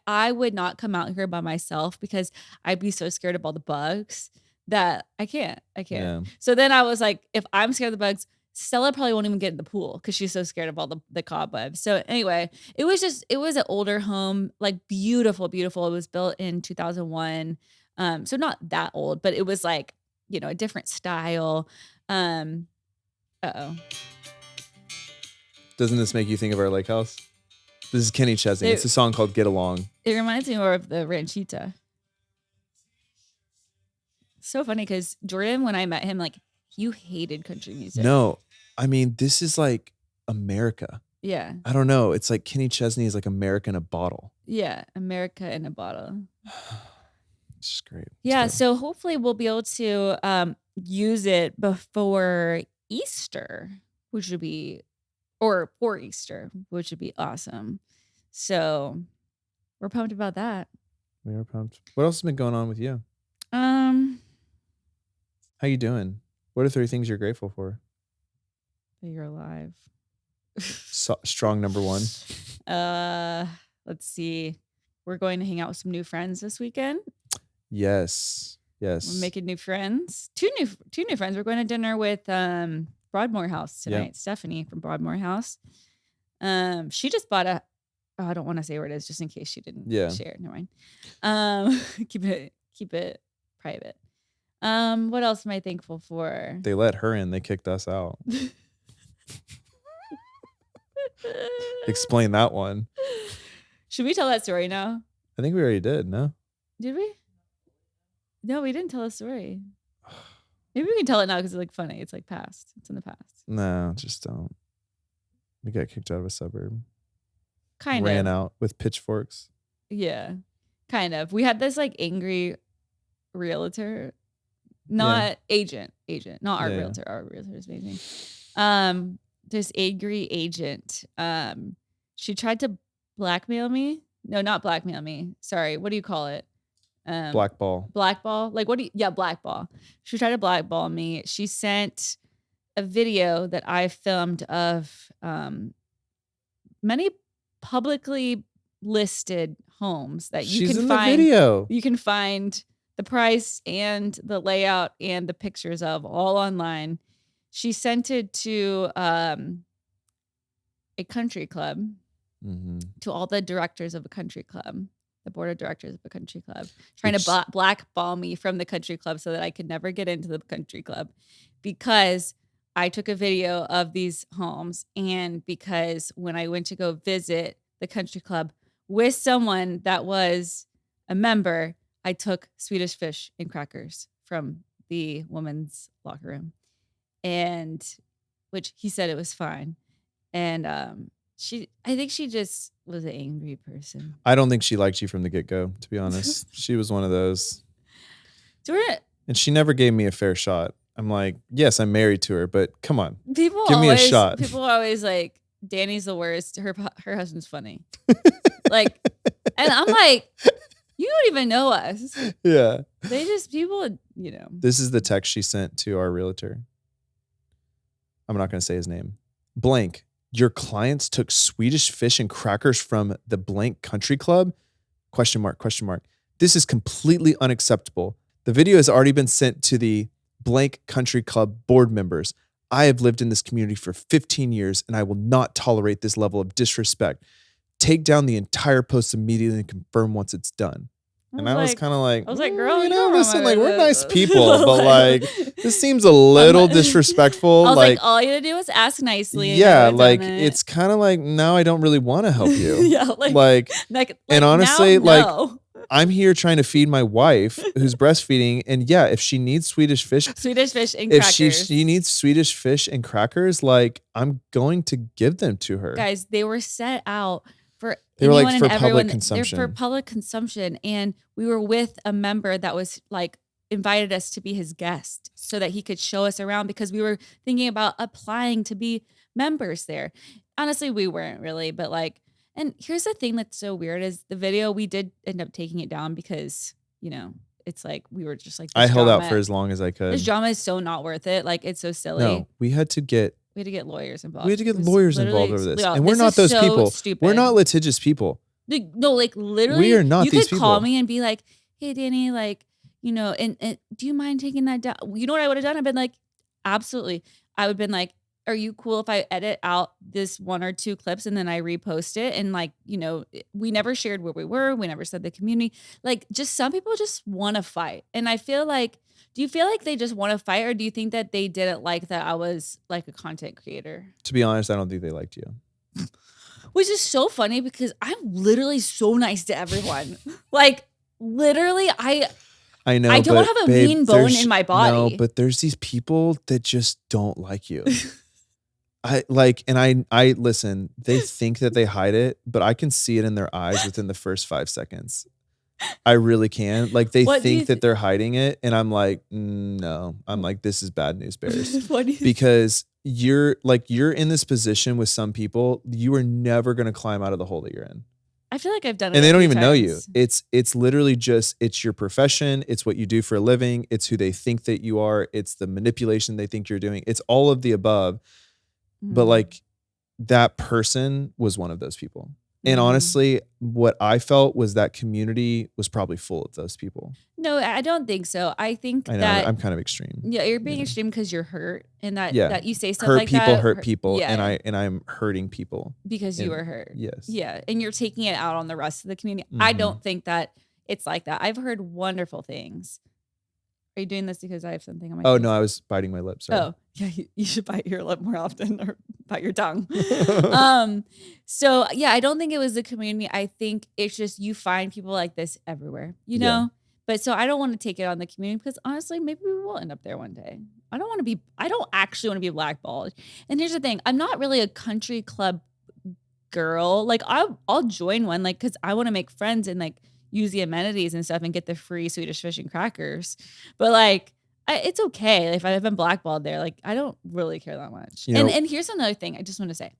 I would not come out here by myself because I'd be so scared of all the bugs that I can't. Yeah. So then I was like, if I'm scared of the bugs, Stella probably won't even get in the pool because she's so scared of all the cobwebs. So anyway, it was an older home, like beautiful, beautiful. It was built in 2001. So not that old, but it was like, a different style. Uh-oh. Doesn't this make you think of our lake house? This is Kenny Chesney. It's a song called Get Along. It reminds me more of the Ranchita. So funny because Jordan, when I met him, like you hated country music. No, I mean, this is like America. Yeah. I don't know. It's like Kenny Chesney is like America in a bottle. Yeah. America in a bottle. It's just great. Yeah. So hopefully we'll be able to use it before Easter, which would be or for Easter, which would be awesome. So we're pumped about that. We are pumped. What else has been going on with you? How you doing? What are 3 things you're grateful for? That you're alive. Strong number 1. Let's see. We're going to hang out with some new friends this weekend. Yes. We're making new friends. Two new friends. We're going to dinner with Broadmoor House tonight. Yep. Stephanie from Broadmoor House. She just bought I don't want to say where it is just in case she didn't share it. Never mind. Keep it private. What else am I thankful for? They let her in. They kicked us out. Explain that one. Should we tell that story now? I think we already did, no? Did we? No, we didn't tell a story. Maybe we can tell it now because it's like funny. It's like past. It's in the past. No, just don't. We got kicked out of a suburb. Kind of. Ran out with pitchforks. Yeah. Kind of. We had this like angry realtor. Not agent. Not our realtor. Our realtor is amazing. This angry agent. She tried to blackmail me. No, not blackmail me. Sorry. What do you call it? Blackball. Like blackball. She tried to blackball me. She sent a video that I filmed of many publicly listed homes that you can find. The video. You can find the price and the layout and the pictures of all online. She sent it to a country club, to all the directors of a country club. The board of directors of a country club, trying to blackball me from the country club so that I could never get into the country club because I took a video of these homes and because when I went to go visit the country club with someone that was a member, I took Swedish fish and crackers from the woman's locker room and which he said it was fine. And, I think she just was an angry person. I don't think she liked you from the get-go, to be honest. She was one of those. And she never gave me a fair shot. I'm like, yes, I'm married to her, but come on. People Give me a shot. People are always like, Dani's the worst. Her husband's funny. Like, and I'm like, you don't even know us. Yeah. They just, people, This is the text she sent to our realtor. I'm not going to say his name. Blank. Your clients took Swedish fish and crackers from the blank country club? Question mark, question mark. This is completely unacceptable. The video has already been sent to the blank country club board members. I have lived in this community for 15 years and I will not tolerate this level of disrespect. Take down the entire post immediately and confirm once it's done. And I was kind of like, I was like, girl, listen, like we're nice people, but like this seems a little disrespectful. I was like, all you had to do was ask nicely. Yeah, like it's kind of like, now I don't really want to help you. Yeah, like, and honestly, now, no. I'm here trying to feed my wife who's breastfeeding, and yeah, if she needs Swedish fish and crackers, if she needs Swedish fish and crackers, like I'm going to give them to her. Guys, they were set out for public consumption. They're for public consumption, and we were with a member that was like invited us to be his guest so that he could show us around because we were thinking about applying to be members there. Honestly, we weren't really, but like. And here's the thing that's so weird is the video, we did end up taking it down because, it's like, we were just like, I held out for as long as I could. This drama is so not worth it. Like, it's so silly. No, we had to get lawyers involved. We had to get lawyers involved over this. And we're this not those so people. Stupid. We're not litigious people. No, like literally. We are not you these could people. call me and be like, hey, Dani, like, and do you mind taking that down? You know what I would have done? I've been like, absolutely. I would have been like, are you cool if I edit out this 1 or 2 clips and then I repost it? And like, we never shared where we were. We never said the community. Like, just some people just want to fight. And I feel like, do you feel like they just want to fight, or do you think that they didn't like that I was like a content creator? To be honest, I don't think they liked you. Which is so funny because I'm literally so nice to everyone. Like, literally, I know I don't have a mean bone in my body. No, but there's these people that just don't like you. I listen, they think that they hide it, but I can see it in their eyes within the first 5 seconds. I really can. Like they think that they're hiding it. And I'm like, no, I'm like, this is bad news bears. Because you're in this position with some people, you are never going to climb out of the hole that you're in. I feel like I've done it. And they don't even know you. It's literally just, it's your profession. It's what you do for a living. It's who they think that you are. It's the manipulation they think you're doing. It's all of the above. But like that person was one of those people. And honestly, what I felt was that community was probably full of those people. No, I don't think so. I think that I'm kind of extreme. Yeah, you're being extreme because you're hurt, and that you say stuff like that. Hurt people, yeah. and I'm hurting people because you were hurt. Yes, yeah, and you're taking it out on the rest of the community. I don't think that it's like that. I've heard wonderful things. Are you doing this because I have something on my face? No, I was biting my lip. Sorry. Oh, yeah, you should bite your lip more often or bite your tongue. So, yeah, I don't think it was the community. I think it's just you find people like this everywhere, you know? Yeah. But so I don't want to take it on the community because honestly, maybe we will end up there one day. I don't actually want to be blackballed. And here's the thing. I'm not really a country club girl. Like I'll join one like because I want to make friends and like use the amenities and stuff and get the free Swedish fish and crackers. But like, it's okay if I've been blackballed there. Like, I don't really care that much. And here's another thing I just want to say.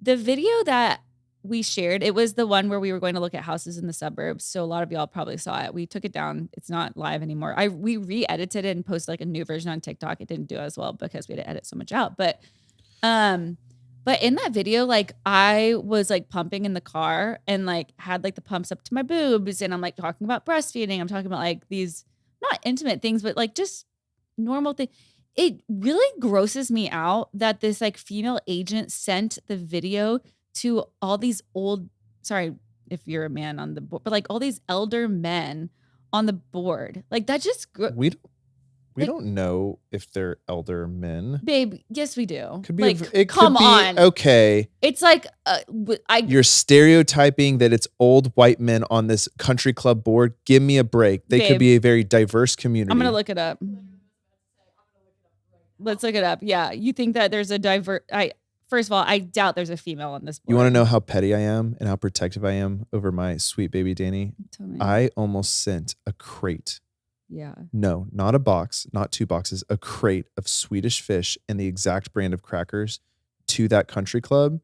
The video that we shared, it was the one where we were going to look at houses in the suburbs. So a lot of y'all probably saw it. We took it down. It's not live anymore. We re-edited it and posted like a new version on TikTok. It didn't do as well because we had to edit so much out. But in that video, like I was like pumping in the car and like had like the pumps up to my boobs. And I'm like talking about breastfeeding. I'm talking about like these not intimate things, but like just normal thing. It really grosses me out that this like female agent sent the video to all these sorry if you're a man on the board, but like all these elder men on the board. Like that just we don't know if they're elder men. Babe, yes we do. Could be like, come on. Okay. It's like you're stereotyping that it's old white men on this country club board. Give me a break. They could be a very diverse community. I'm going to look it up. Let's look it up. Yeah. You think that there's first of all, I doubt there's a female on this board. You want to know how petty I am and how protective I am over my sweet baby Dani? I almost sent a crate Yeah. No, not a box, not 2 boxes, a crate of Swedish fish and the exact brand of crackers to that country club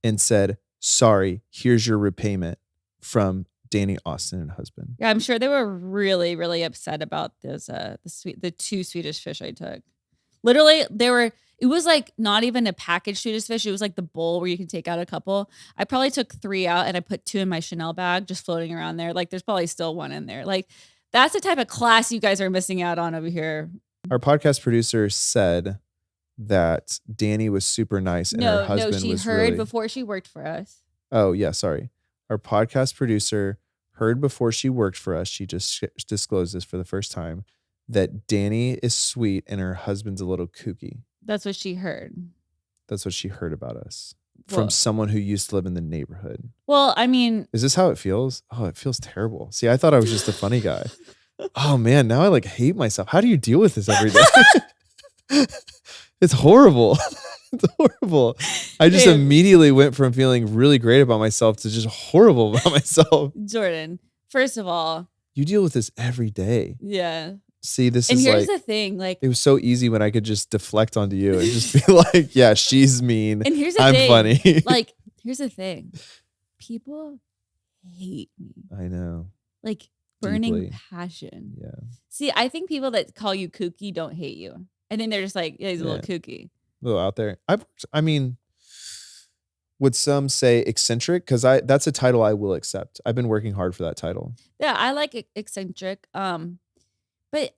and said, sorry, here's your repayment from Dani, Austin, and husband. Yeah, I'm sure they were really, really upset about those the 2 Swedish fish I took. Literally, it was like not even a packaged Swedish fish. It was like the bowl where you can take out a couple. I probably took 3 out and I put 2 in my Chanel bag just floating around there. Like there's probably still 1 in there. Like that's the type of class you guys are missing out on over here. Our podcast producer said that Dani was super nice and her husband she was heard really... before she worked for us. Oh, yeah, sorry. Our podcast producer heard before she worked for us, she just disclosed this for the first time, that Dani is sweet and her husband's a little kooky. That's what she heard. That's what she heard about us from someone who used to live in the neighborhood. Well, I mean... Is this how it feels? Oh, it feels terrible. See, I thought I was just a funny guy. Oh, man, now I like hate myself. How do you deal with this every day? It's horrible. It's horrible. I just immediately went from feeling really great about myself to just horrible about myself. Jordan, first of all... You deal with this every day. Yeah. See, this and is here's like... the thing, like... It was so easy when I could just deflect onto you and just be like, yeah, she's mean. And here's the I'm thing. funny. Like, here's the thing. People hate me. I know. Like, burning Deeply. passion. Yeah. See, I think people that call you kooky don't hate you. And then they're just like, yeah, he's a little kooky. A little out there. I mean, would some say eccentric? Because that's a title I will accept. I've been working hard for that title. Yeah, I like eccentric. But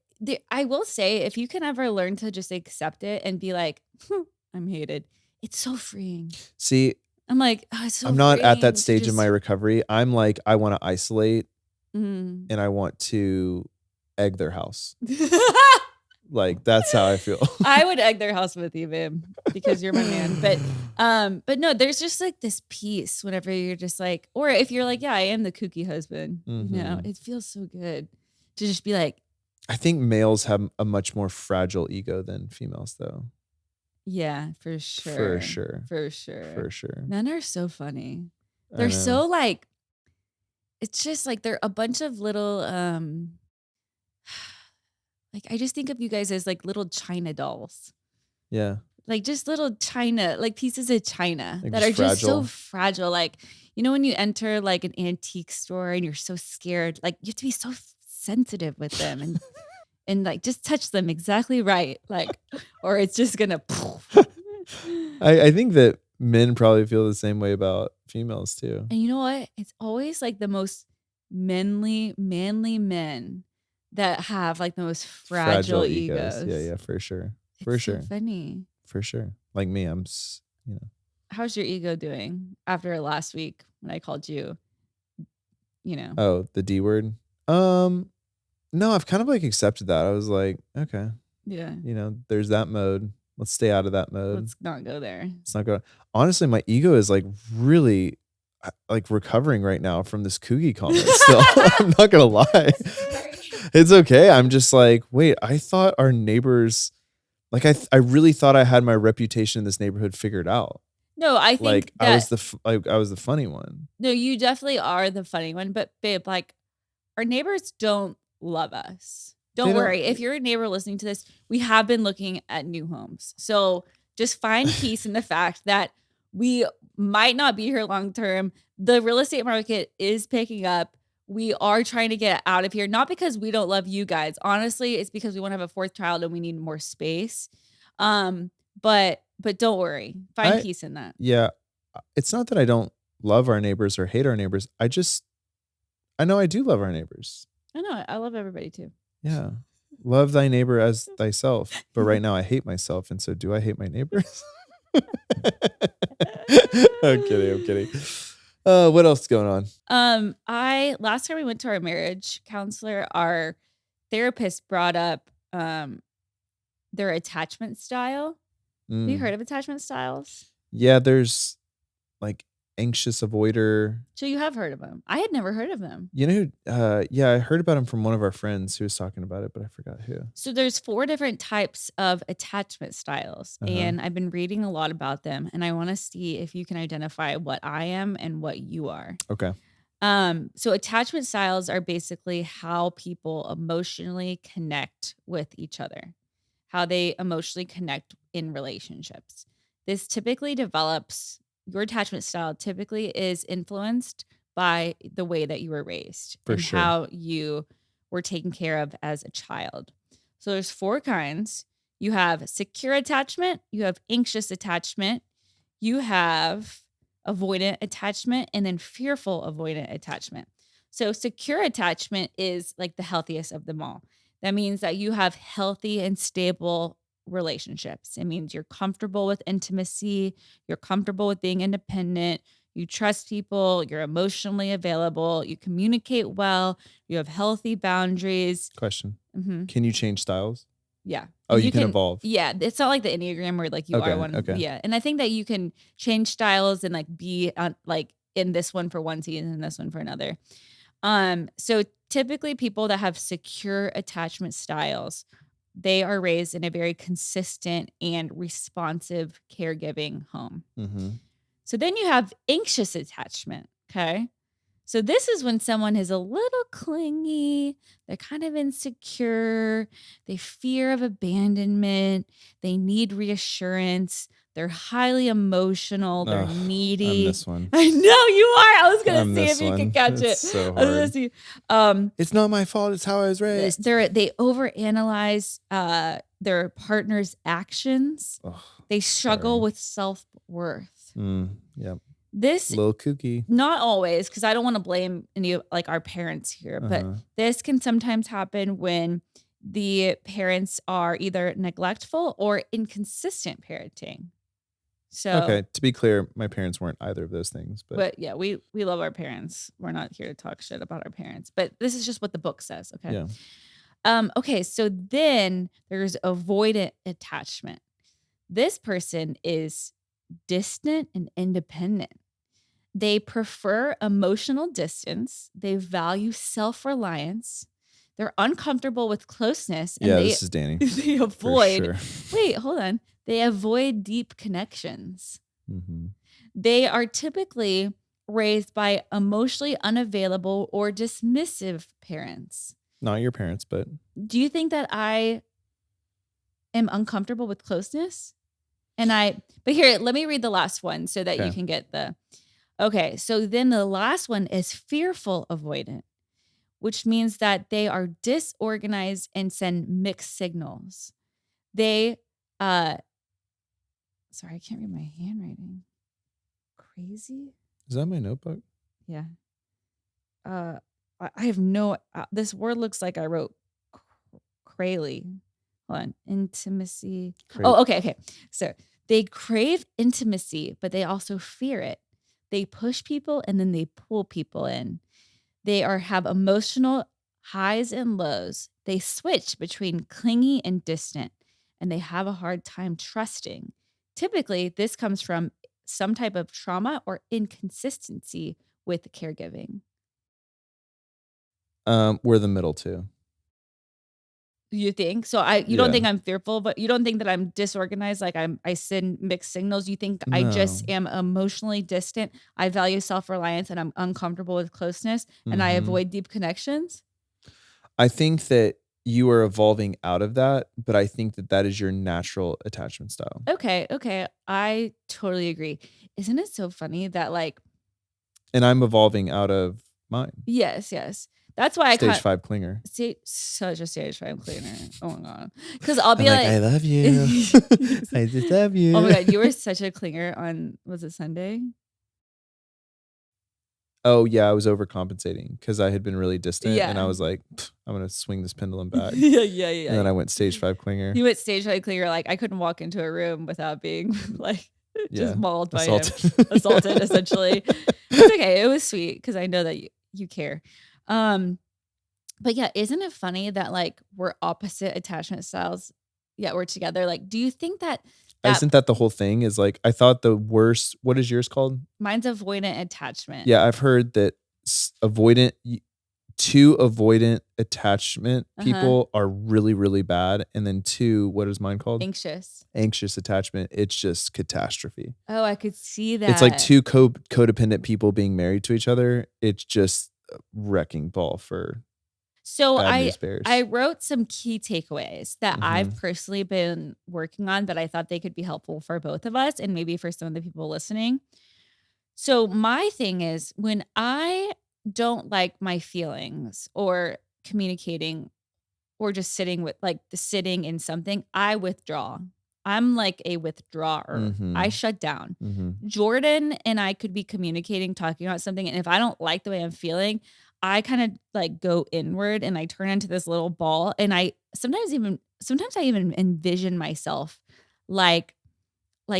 I will say, if you can ever learn to just accept it and be like, I'm hated, it's so freeing. See, I'm like, oh, it's so I'm not at that freeing stage in my recovery. I'm like, I want to isolate Mm. and I want to egg their house. Like, that's how I feel. I would egg their house with you, babe, because you're my man. But no, there's just like this peace whenever you're just like, or if you're like, yeah, I am the kooky husband. Mm-hmm. You know, it feels so good to just be like. I think males have a much more fragile ego than females, though. Yeah, for sure. For sure. For sure. For sure. Men are so funny. They're so like, it's just like they're a bunch of little, like I just think of you guys as like little China dolls. Yeah. Like just little China, like pieces of China like that are just so fragile. fragile. Like, you know, when you enter like an antique store and you're so scared, like you have to be so sensitive with them and like just touch them exactly right. Like, or it's just gonna. I think that men probably feel the same way about females too. And you know what? It's always like the most manly men that have like the most fragile egos. Yeah, for sure. It's For so sure. funny. For sure. Like me, How's your ego doing after last week when I called you? You know. Oh, the D word. No, I've kind of like accepted that. I was like, okay, Yeah. there's that mode. Let's stay out of that mode. Let's not go there. Let's not go. Honestly, my ego is like really like recovering right now from this kooky comment. Still, I'm not gonna lie. It's okay. I'm just like, wait, I thought our neighbors, like I really thought I had my reputation in this neighborhood figured out. No, I think Like that, I was the funny one. no, you definitely are the funny one. But babe, like our neighbors don't love us. Don't worry. If you're a neighbor listening to this, we have been looking at new homes. So just find peace in the fact that we might not be here long term. The real estate market is picking up. We are trying to get out of here, not because we don't love you guys. Honestly, it's because we want to have a 4th child and we need more space. But don't worry. Find peace in that. Yeah. It's not that I don't love our neighbors or hate our neighbors. I know I do love our neighbors. I know. I love everybody too. Yeah. Love thy neighbor as thyself. But right now I hate myself. And so do I hate my neighbors? I'm kidding. What else is going on? Last time we went to our marriage counselor, our therapist brought up their attachment style. Have you heard of attachment styles? Yeah, there's like anxious avoider. So you have heard of them. I had never heard of them. You know who, yeah, I heard about him from one of our friends who was talking about it, but I forgot who. So there's 4 different types of attachment styles, and I've been reading a lot about them, and I want to see if you can identify what I am and what you are. Okay. So attachment styles are basically how people emotionally connect with each other, how they emotionally connect in relationships. This typically develops, your attachment style typically is influenced by the way that you were raised For and sure. how you were taken care of as a child. So there's 4 kinds. You have secure attachment, you have anxious attachment, you have avoidant attachment, and then fearful avoidant attachment. So secure attachment is like the healthiest of them all. That means that you have healthy and stable relationships. It means you're comfortable with intimacy, you're comfortable with being independent, you trust people, you're emotionally available, you communicate well, you have healthy boundaries. Question. Mhm. Can you change styles? Yeah. Oh, you can evolve. Yeah, it's not like the Enneagram where like you are one. Okay. Yeah. And I think that you can change styles and like be on like in this one for one season and this one for another. So typically people that have secure attachment styles, they are raised in a very consistent and responsive caregiving home. Mm-hmm. So then you have anxious attachment. Okay. So this is when someone is a little clingy, they're kind of insecure, they fear of abandonment, they need reassurance, they're highly emotional, they're I'm needy. this one. I know you are. I was gonna I'm see this if you one. could catch It's it. so I was gonna hard. see. It's not my fault. It's how I was raised. They overanalyze their partner's actions. Oh, They struggle sorry. with self-worth. Yep. This Little kooky. not always, because I don't want to blame any of like our parents here, but Uh-huh. this can sometimes happen when the parents are either neglectful or inconsistent parenting. So, Okay. To be clear, my parents weren't either of those things, but yeah, we love our parents. We're not here to talk shit about our parents, but this is just what the book says. Okay. yeah. Okay. So then there's avoidant attachment. This person is distant and independent. They prefer emotional distance. They value self-reliance. They're uncomfortable with closeness. And Yeah, they, this is Danny. they For avoid, sure. wait, hold on. They avoid deep connections. Mm-hmm. They are typically raised by emotionally unavailable or dismissive parents. Not your parents, but Do you think that I am uncomfortable with closeness? But here, let me read the last one so that you Okay. can get the. Okay, so then the last one is fearful avoidant, which means that they are disorganized and send mixed signals. They, sorry, I can't read my handwriting. Crazy? is that my notebook? Yeah. I have no, this word looks like I wrote crayly. Hold on. Intimacy. Oh, okay. So they crave intimacy, but they also fear it. They push people and then they pull people in. They have emotional highs and lows. They switch between clingy and distant, and they have a hard time trusting. Typically, this comes from some type of trauma or inconsistency with caregiving. We're the middle two. You think? So you don't think I'm fearful, but you don't think that I'm disorganized, like I send mixed signals. You think I just am emotionally distant. I value self-reliance and I'm uncomfortable with closeness and I avoid deep connections? I think that you are evolving out of that, but I think that that is your natural attachment style. Okay. I totally agree. Isn't it so funny that like And I'm evolving out of mine. yes. That's why Stage 5 clinger. Such a stage 5 cleaner. Oh my god. Because I'll be like, I love you. I just love you. oh my god, you were such a clinger on, was it Sunday? Oh yeah, I was overcompensating because I had been really distant, and I Yeah. was like, I'm gonna swing this pendulum back. Yeah. And then I went stage 5 clinger. You went stage 5 clinger, like I couldn't walk into a room without being like just mauled by him. Assaulted, essentially. It's okay. It was sweet because I know that you care. But yeah, isn't it funny that like we're opposite attachment styles, yet we're together? Like, do you think that Isn't that the whole thing? Is like, I thought the worst. What is yours called? mine's avoidant attachment? Yeah, I've heard that avoidant 2 avoidant attachment Uh-huh. people are really, really bad. And then 2, what is mine called? Anxious. Anxious attachment. It's just catastrophe. Oh, I could see that. It's like 2 codependent people being married to each other. It's just a wrecking ball for So bad news bears. I wrote some key takeaways that I've Mhm. personally been working on that I thought they could be helpful for both of us and maybe for some of the people listening. So my thing is when I don't like my feelings or communicating or just sitting with like the sitting in something, I withdraw. I'm like a withdrawer. I Mhm. shut down. Mhm. Jordan and I could be communicating, talking about something, and if I don't like the way I'm feeling, I kind of like go inward and I turn into this little ball. And I sometimes I even envision myself like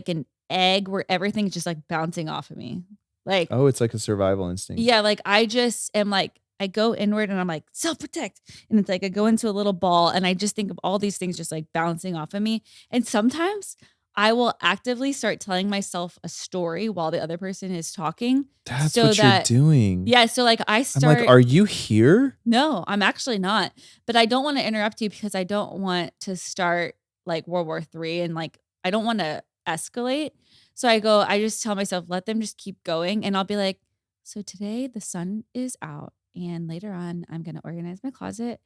an egg where everything's just like bouncing off of me. Like, Oh, it's like a survival instinct. yeah, like I just am like, I go inward and I'm like, self protect. And it's like I go into a little ball and I just think of all these things just like bouncing off of me. And sometimes I will actively start telling myself a story while the other person is talking. That's so what that, you're doing. yeah. So like I I'm start, like, are you here? no, I'm actually not. But I don't want to interrupt you because I don't want to start like World War III and like I don't want to escalate. So I just tell myself, let them just keep going. And I'll be like, so today the sun is out. And later on, I'm going to organize my closet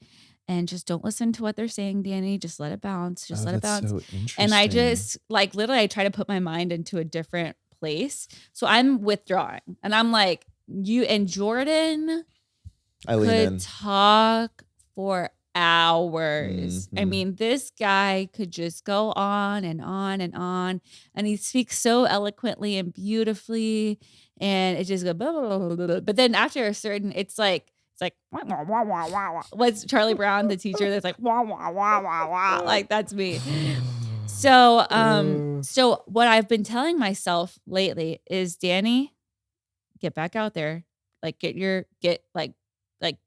and just don't listen to what they're saying, Dani. Just let it bounce. Just Oh, let it that's bounce. so interesting. And I just like literally, I try to put my mind into a different place. So I'm withdrawing and I'm like, you and Jordan I lean in. could talk for hours. I Mhm. mean, this guy could just go on and on and on. And he speaks so eloquently and beautifully. And it just goes, blah, blah, blah, blah, blah. But then after a certain, it's like, wah, wah, wah, wah, wah, wah. What's Charlie Brown, the teacher that's like, wah, wah, wah, wah, wah. Like that's me. So what I've been telling myself lately is, Dani, get back out there. Like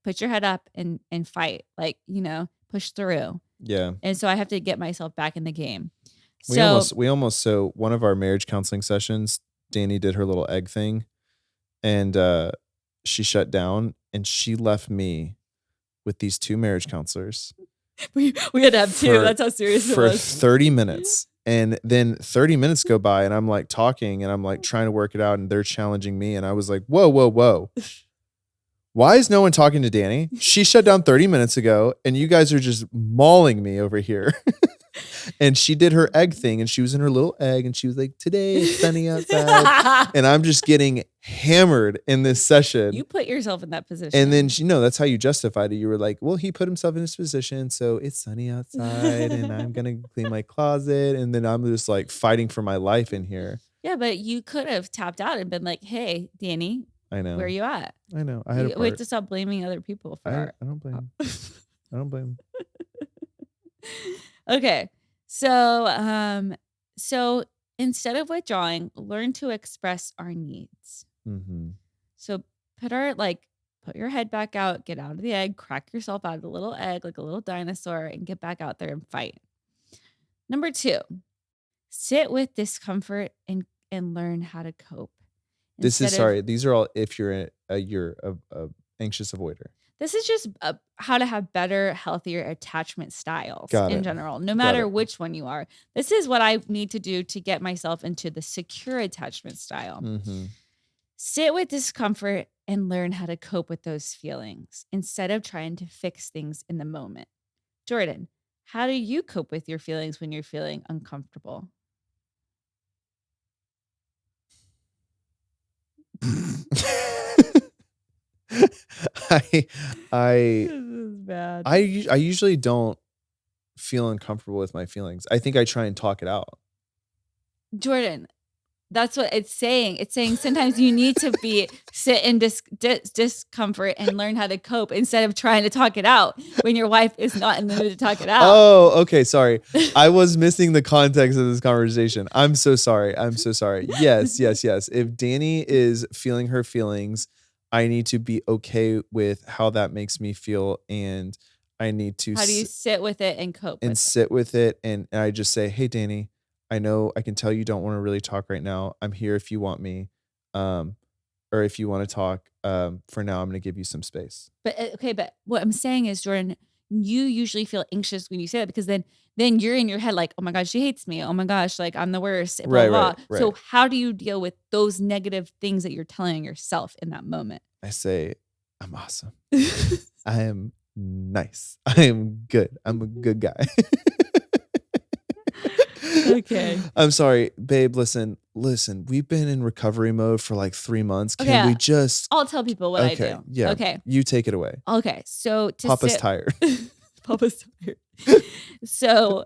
put your head up and fight. Like, push through. Yeah. And so I have to get myself back in the game. We almost so one of our marriage counseling sessions, Dani did her little egg thing and she shut down and she left me with these 2 marriage counselors we had to have 2. That's how serious it for was. 30 minutes. And then 30 minutes go by and I'm like talking and I'm like trying to work it out and they're challenging me. And I was like, whoa, whoa, whoa. Why is no one talking to Dani? She shut down 30 minutes ago and you guys are just mauling me over here. And she did her egg thing and she was in her little egg and she was like, today it's sunny outside. And I'm just getting hammered in this session. You put yourself in that position. And then, that's how you justified it. You were like, well, he put himself in this position. So it's sunny outside and I'm going to clean my closet. And then I'm just like fighting for my life in here. Yeah, but you could have tapped out and been like, hey, Dani, I know. where are you at? I know. I had a part. We have to stop blaming other people for I don't blame. I don't blame. Okay. So instead of withdrawing, learn to express our needs. Mm-hmm. So put your head back out, get out of the egg, crack yourself out of the little egg like a little dinosaur and get back out there and fight. Number 2, sit with discomfort and learn how to cope. These are all if you're a anxious avoider. This is just how to have better, healthier attachment styles in general, no Got matter it. which one you are. This is what I need to do to get myself into the secure attachment style. Mm-hmm. Sit with discomfort and learn how to cope with those feelings instead of trying to fix things in the moment. Jordan, how do you cope with your feelings when you're feeling uncomfortable? I This is bad. I usually don't feel uncomfortable with my feelings. I think I try and talk it out. Jordan, that's what it's saying. It's saying sometimes you need to sit in discomfort and learn how to cope instead of trying to talk it out when your wife is not in the mood to talk it out. Oh, okay. Sorry. I was missing the context of this conversation. I'm so sorry. Yes. If Dani is feeling her feelings, I need to be okay with how that makes me feel. And I need to how do you sit with it and cope and with sit with it. And I just say, hey, Dani, I know I can tell you don't want to really talk right now. I'm here if you want me. or if you want to talk, for now, I'm going to give you some space. But okay, but what I'm saying is, Jordan, you usually feel anxious when you say that because then you're in your head like, oh my gosh, she hates me. Oh my gosh, like I'm the worst. Blah, Right, blah, right, blah. right. So how do you deal with those negative things that you're telling yourself in that moment? I say, I'm awesome. I am nice. I am good. I'm a good guy. Okay. I'm sorry, babe. Listen. We've been in recovery mode for like 3 months. Can Okay, we just? I'll tell people what I Okay. do. Yeah. Okay. You take it away. Okay. So to Papa's sit, tired. Papa's tired. So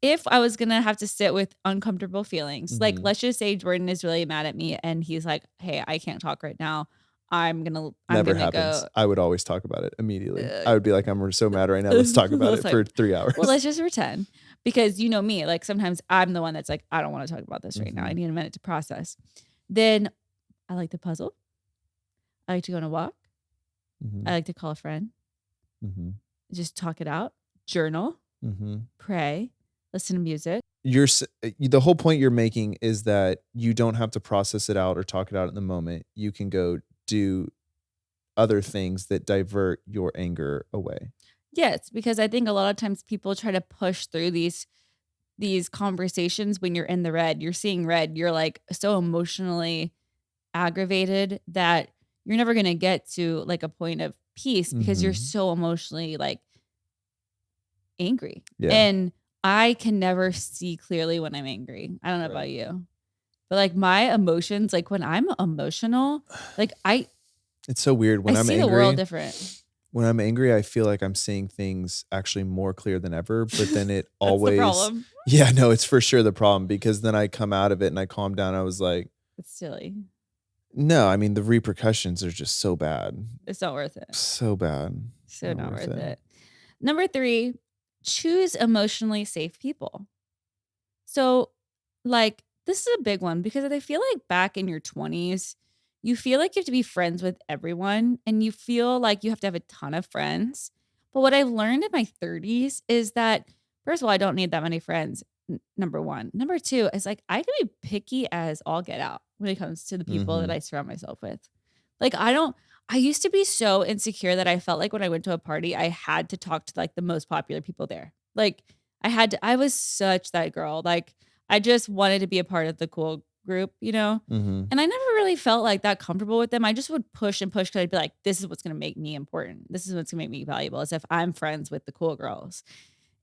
if I was gonna have to sit with uncomfortable feelings, like Mhm. let's just say Jordan is really mad at me and he's like, "Hey, I can't talk right now. I'm Never gonna happens. go." I would always talk about it immediately. Uh, I would be like, I'm so mad right now. Let's talk about let's it for talk. 3 hours. Well, let's just pretend because you know me. Like sometimes I'm the one that's like, I don't want to talk about this right now. I Mhm. need a minute to process. Then I like to puzzle. I like to go on a walk. I Mhm. like to call a friend. Mhm. Just talk it out. Journal. Mhm. Pray. Listen to music. The whole point you're making is that you don't have to process it out or talk it out in the moment. You can go do other things that divert your anger away. Yes, because I think a lot of times people try to push through these conversations when you're in the red. You're seeing red. You're like so emotionally aggravated that you're never going to get to like a point of peace because you're Mhm. so emotionally like angry. Yeah. And I can never see clearly when I'm angry. I don't know Right. about you. But like my emotions, like when I'm emotional, like It's so weird when I I'm see the angry. world different. When I'm angry, I feel like I'm seeing things actually more clear than ever, but then it That's the always problem. Yeah, no, it's for sure the problem because then I come out of it and I calm down. I was like, It's silly. no, I mean the repercussions are just so bad. It's not worth it. So bad. So not worth it. Number 3, choose emotionally safe people. So, like, this is a big one because I feel like back in your 20s, you feel like you have to be friends with everyone and you feel like you have to have a ton of friends. But what I've learned in my 30s is that, first of all, I don't need that many friends. Number 1. Number 2 is like, I can be picky as all get out when it comes to the people that Mhm. I surround myself with. Like, I used to be so insecure that I felt like when I went to a party, I had to talk to like the most popular people there. Like, I was such that girl. Like, I just wanted to be a part of the cool group, you know? Mhm. And I never really felt like that comfortable with them. I just would push and push because I'd be like, this is what's going to make me important. This is what's going to make me valuable, as if I'm friends with the cool girls.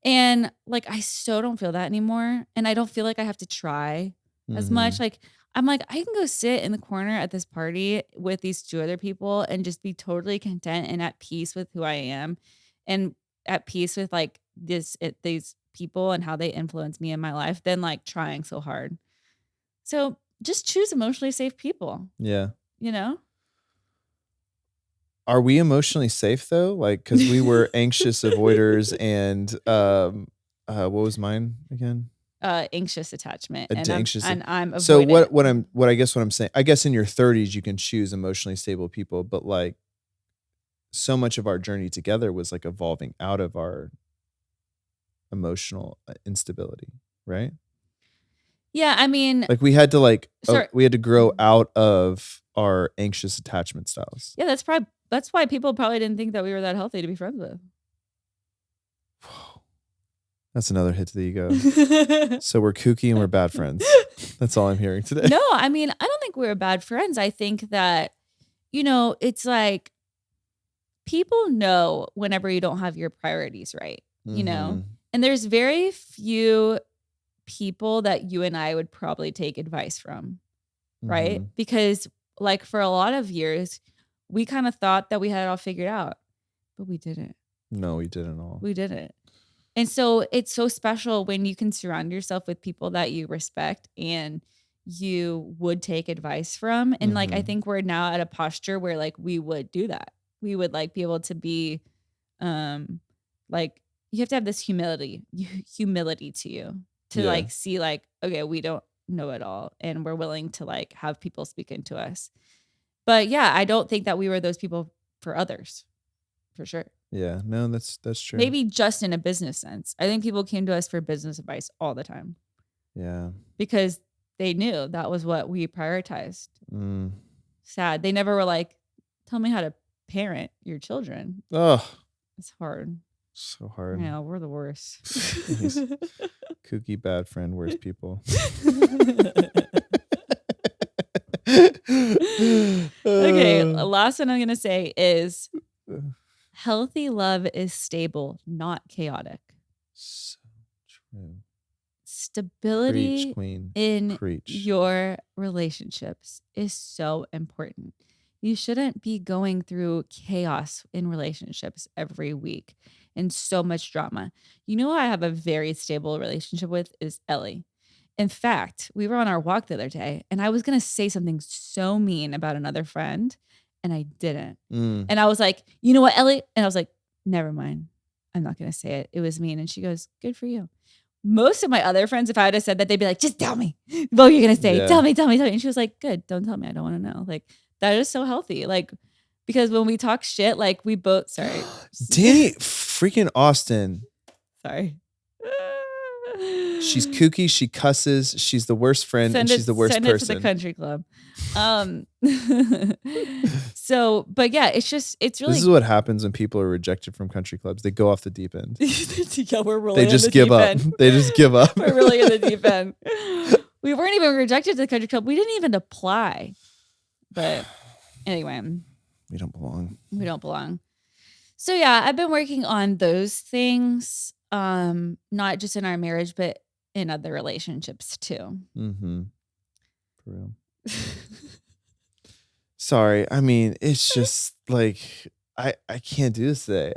And like, I so don't feel that anymore. And I don't feel like I have to try as much. Mhm. Like, I'm like, I can go sit in the corner at this party with these 2 other people and just be totally content and at peace with who I am and at peace with like these people and how they influence me in my life than like trying so hard. So just choose emotionally safe people, Yeah. you know? Are we emotionally safe though? Like, because we were anxious avoiders and what was mine again? Anxious attachment Anxious. and I'm So avoidant. what I'm saying, I guess in your 30s you can choose emotionally stable people, but like so much of our journey together was like evolving out of our emotional instability, right? Yeah, I mean, Like we had to sorry. we had to grow out of our anxious attachment styles. Yeah, that's why people probably didn't think that we were that healthy to be friends with. That's another hit to the ego. So we're kooky and we're bad friends. That's all I'm hearing today. No, I mean, I don't think we were bad friends. I think that, it's like people know whenever you don't have your priorities right, Mhm. And there's very few people that you and I would probably take advice from, right? Mhm. Because like for a lot of years, we kind of thought that we had it all figured out, but we didn't. No, we didn't all. We didn't. And so it's so special when you can surround yourself with people that you respect and you would take advice from. And like, I Mhm. think we're now at a posture where like we would do that. We would like be able to be, um, like you have to have this humility to you to Yeah. like see like, okay, we don't know it all. And we're willing to like have people speak into us. But yeah, I don't think that we were those people for others for sure. Yeah. No, that's true. Maybe just in a business sense. I think people came to us for business advice all the time Yeah. because they knew that was what we prioritized. Mm. sad. They never were like, tell me how to parent your children. Oh, It's hard. so hard. Yeah, we're the worst. He's kooky, bad friend, worst people. Okay, last one I'm going to say is healthy love is stable, not chaotic. So true. Stability Preach, queen. in Preach. your relationships is so important. You shouldn't be going through chaos in relationships every week and so much drama. You know who I have a very stable relationship with is Ellie. In fact, we were on our walk the other day and I was going to say something so mean about another friend and I didn't. Mm. And I was like, you know what, Ellie? And I was like, never mind. I'm not going to say it. It was mean. And she goes, good for you. Most of my other friends, if I would have said that, they'd be like, just tell me what you're going to say. Yeah. Tell me. And she was like, good. Don't tell me. I don't want to know. Like, that is so healthy. Like, because when we talk shit, like we both, sorry. Dani freaking Austin. Sorry. She's kooky. She cusses. She's the worst friend, and she's the worst send person. It to the country club. So, but yeah, it's really. This is what happens when people are rejected from country clubs. They go off the deep end. Yeah, we're really. They just give up. They just give up. We're really in the deep end. We weren't even rejected to the country club. We didn't even apply. But anyway, we don't belong. We don't belong. So yeah, I've been working on those things, not just in our marriage, but in other relationships too. Mm-hmm. For real. Sorry. I mean, it's just like I can't do this today.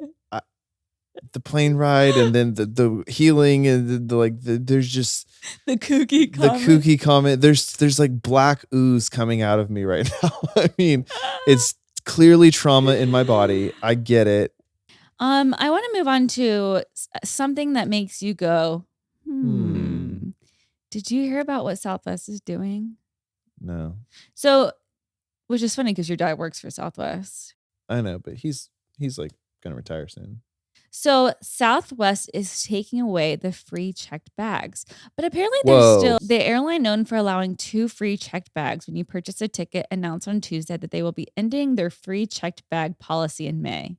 The plane ride and then the healing and there's just the kooky comment. The kooky comment. There's like black ooze coming out of me right now. I mean, it's clearly trauma in my body. I get it. I want to move on to something that makes you go, Did you hear about what Southwest is doing? No. So, which is funny because your dad works for Southwest. I know, but he's like gonna retire soon. So Southwest is taking away the free checked bags. But apparently there's still the airline known for allowing 2 free checked bags when you purchase a ticket announced on Tuesday that they will be ending their free checked bag policy in May.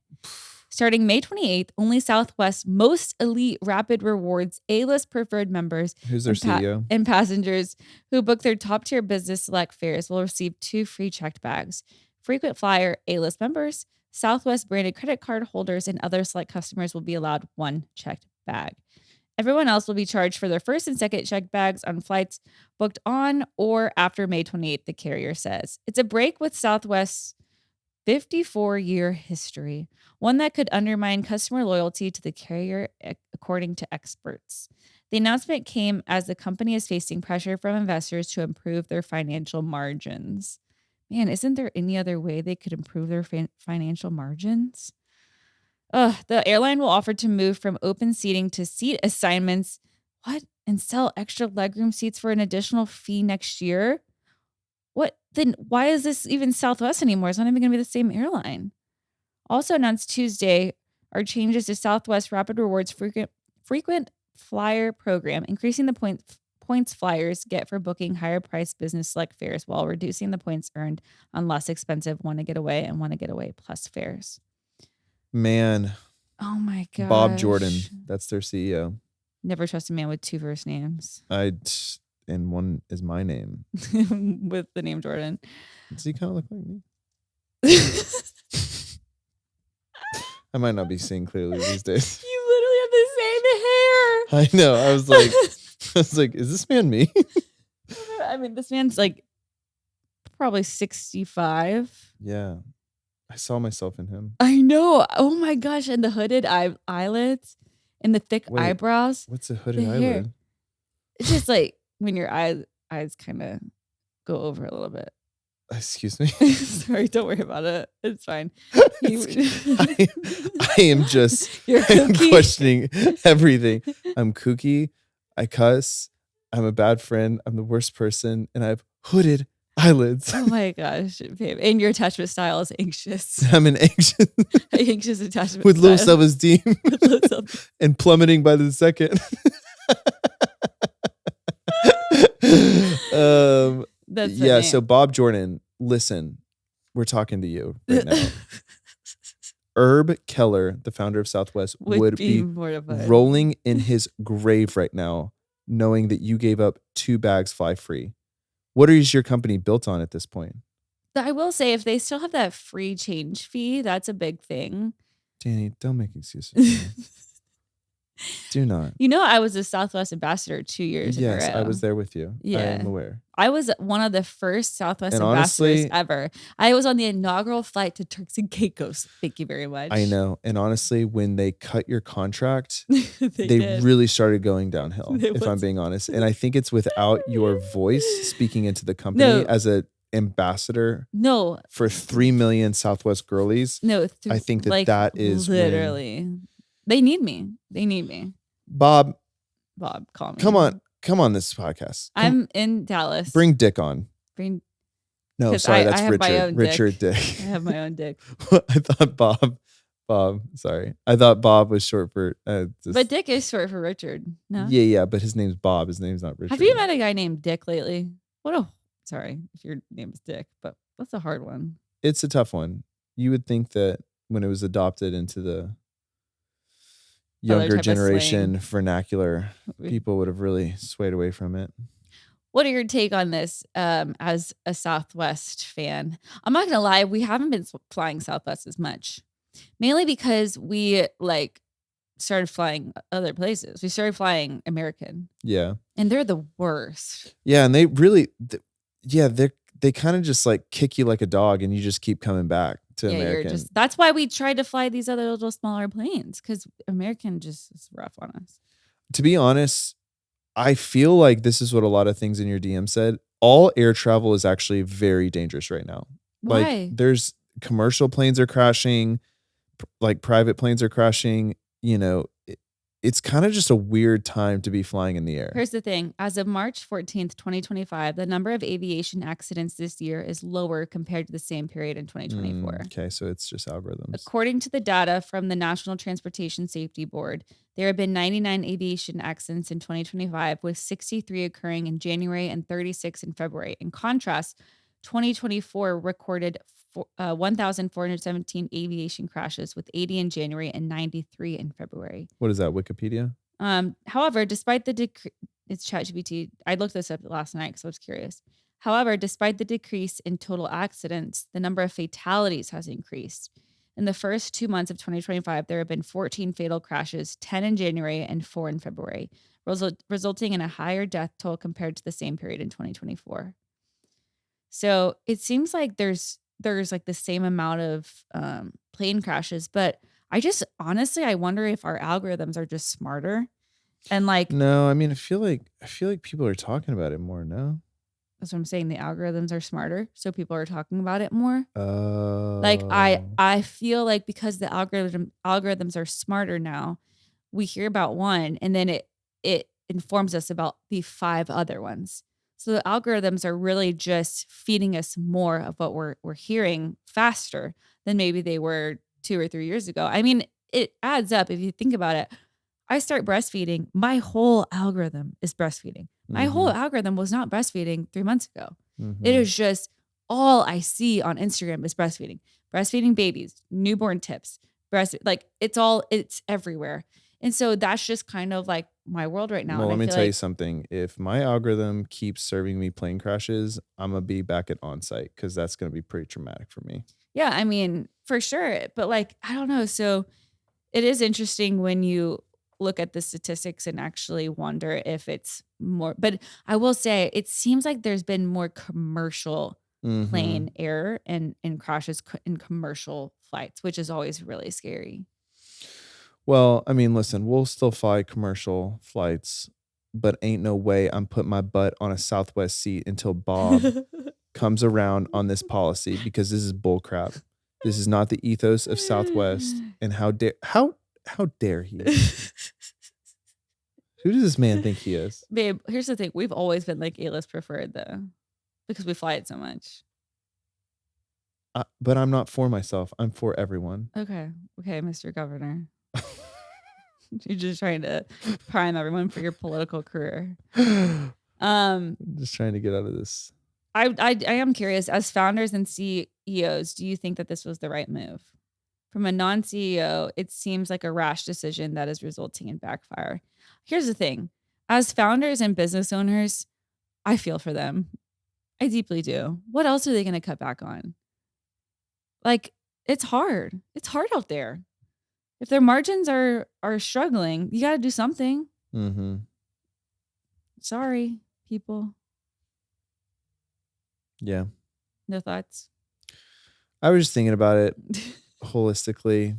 Starting May 28th, only Southwest's most elite Rapid Rewards A-list preferred members who's their CEO and passengers who book their top-tier business select fares will receive 2 free checked bags. Frequent flyer A-list members, Southwest branded credit card holders, and other select customers will be allowed 1 checked bag. Everyone else will be charged for their first and second checked bags on flights booked on or after May 28th, the carrier says. It's a break with Southwest's 54-year history, one that could undermine customer loyalty to the carrier, according to experts. The announcement came as the company is facing pressure from investors to improve their financial margins. Man, isn't there any other way they could improve their financial margins? The airline will offer to move from open seating to seat assignments. What? And sell extra legroom seats for an additional fee next year? What? Then why is this even Southwest anymore? It's not even going to be the same airline. Also announced Tuesday are changes to Southwest Rapid Rewards frequent flyer program, increasing the points flyers get for booking higher priced business select fares while reducing the points earned on less expensive Want to Get Away and Want to Get Away plus fares. Man. Oh my god. Bob Jordan. That's their CEO. Never trust a man with 2 first names. And one is my name. With the name Jordan. Does he kind of look like me? I might not be seeing clearly these days. You literally have the same hair. I know. I was like, is this man me? I mean, this man's like probably 65. Yeah. I saw myself in him. I know. Oh my gosh. And the hooded eyelids and the thick eyebrows. What's a hooded eyelid? It's just like when your eyes kind of go over a little bit. Excuse me? Sorry, don't worry about it. It's fine. I am just I'm questioning everything. I'm kooky. I cuss. I'm a bad friend. I'm the worst person. And I have hooded eyelids. Oh my gosh, babe. And your attachment style is anxious. I'm an anxious attachment with low style. self-esteem and plummeting by the second. That's yeah. So Bob Jordan, listen, we're talking to you right now. Herb Keller, the founder of Southwest, would be mortified. rolling in his grave right now, knowing that you gave up 2 bags fly free. What is your company built on at this point? I will say, if they still have that free change fee, that's a big thing. Dani, don't make excuses. Do not. You know, I was a Southwest ambassador 2 years in a row. Yes, I was there with you. I am aware. I was one of the first Southwest And ambassadors honestly, ever. I was on the inaugural flight to Turks and Caicos. Thank you very much. I know. And honestly, when they cut your contract, they they really started going downhill, if I'm being honest. And I think it's without your voice speaking into the company as an ambassador for 3 million Southwest girlies. I think that that is literally they need me. They need me. Bob, call me. Come on this podcast. I'm in Dallas. Bring Dick on. No, sorry, that's Richard. Richard Dick. I have my own dick. I thought Bob. Sorry, I thought Bob was short for. But Dick is short for Richard. No. Yeah, but his name's Bob. His name's not Richard. Have you met a guy named Dick lately? Sorry if your name is Dick, but that's a hard one. It's a tough one. You would think that when it was adopted into the younger generation vernacular, people would have really swayed away from it. What are your take on this as a Southwest fan? I'm not going to lie. We haven't been flying Southwest as much, mainly because we started flying other places. We started flying American. Yeah. And they're the worst. Yeah. And they really, they kind of just kick you like a dog and you just keep coming back to American. That's why we tried to fly these other little smaller planes, because American just is rough on us. To be honest, I feel like this is what a lot of things in your DM said. All air travel is actually very dangerous right now. Why? There's commercial planes are crashing, private planes are crashing. It's kind of just a weird time to be flying in the air. Here's the thing. As of March 14th, 2025, the number of aviation accidents this year is lower compared to the same period in 2024. Okay, so it's just algorithms. According to the data from the National Transportation Safety Board, there have been 99 aviation accidents in 2025, with 63 occurring in January and 36 in February. In contrast, 2024 recorded 1,417 aviation crashes, with 80 in January and 93 in February. What is that, Wikipedia? However, despite the it's ChatGPT. I looked this up last night because I was curious. However, despite the decrease in total accidents, the number of fatalities has increased. In the first 2 months of 2025, there have been 14 fatal crashes, 10 in January and 4 in February, resulting in a higher death toll compared to the same period in 2024. So it seems like there's the same amount of plane crashes, but I wonder if our algorithms are just smarter. And no, I mean, I feel like people are talking about it more. No, that's what I'm saying. The algorithms are smarter, so people are talking about it more. I feel like because the algorithms are smarter now, we hear about one and then it informs us about the 5 other ones. So the algorithms are really just feeding us more of what we're hearing faster than maybe they were 2 or 3 years ago. I mean, it adds up if you think about it. I start breastfeeding. My whole algorithm is breastfeeding. My whole algorithm was not breastfeeding 3 months ago. It is just all I see on Instagram is breastfeeding. Breastfeeding babies, newborn tips, it's everywhere. And so that's just kind of like my world right now. Well, let me tell you something. If my algorithm keeps serving me plane crashes, I'm going to be back at on-site because that's going to be pretty traumatic for me. Yeah, I mean, for sure. But I don't know. So it is interesting when you look at the statistics and actually wonder if it's more. But I will say it seems like there's been more commercial plane error and crashes in commercial flights, which is always really scary. Well, I mean, listen, we'll still fly commercial flights, but ain't no way I'm putting my butt on a Southwest seat until Bob comes around on this policy, because this is bullcrap. This is not the ethos of Southwest. And how dare he? Who does this man think he is? Babe, here's the thing. We've always been A-list preferred though, because we fly it so much. But I'm not for myself. I'm for everyone. Okay, Mr. Governor. You're just trying to prime everyone for your political career. Just trying to get out of this. I am curious, as founders and CEOs CEOs, do you think that this was the right move? From a non-CEO, it seems like a rash decision that is resulting in backfire. Here's the thing. As founders and business owners, I feel for them. I deeply do. What else are they going to cut back on? Like, it's hard. It's hard out there. If their margins are struggling, you got to do something. Mm-hmm. Sorry, people. Yeah. No thoughts? I was just thinking about it holistically.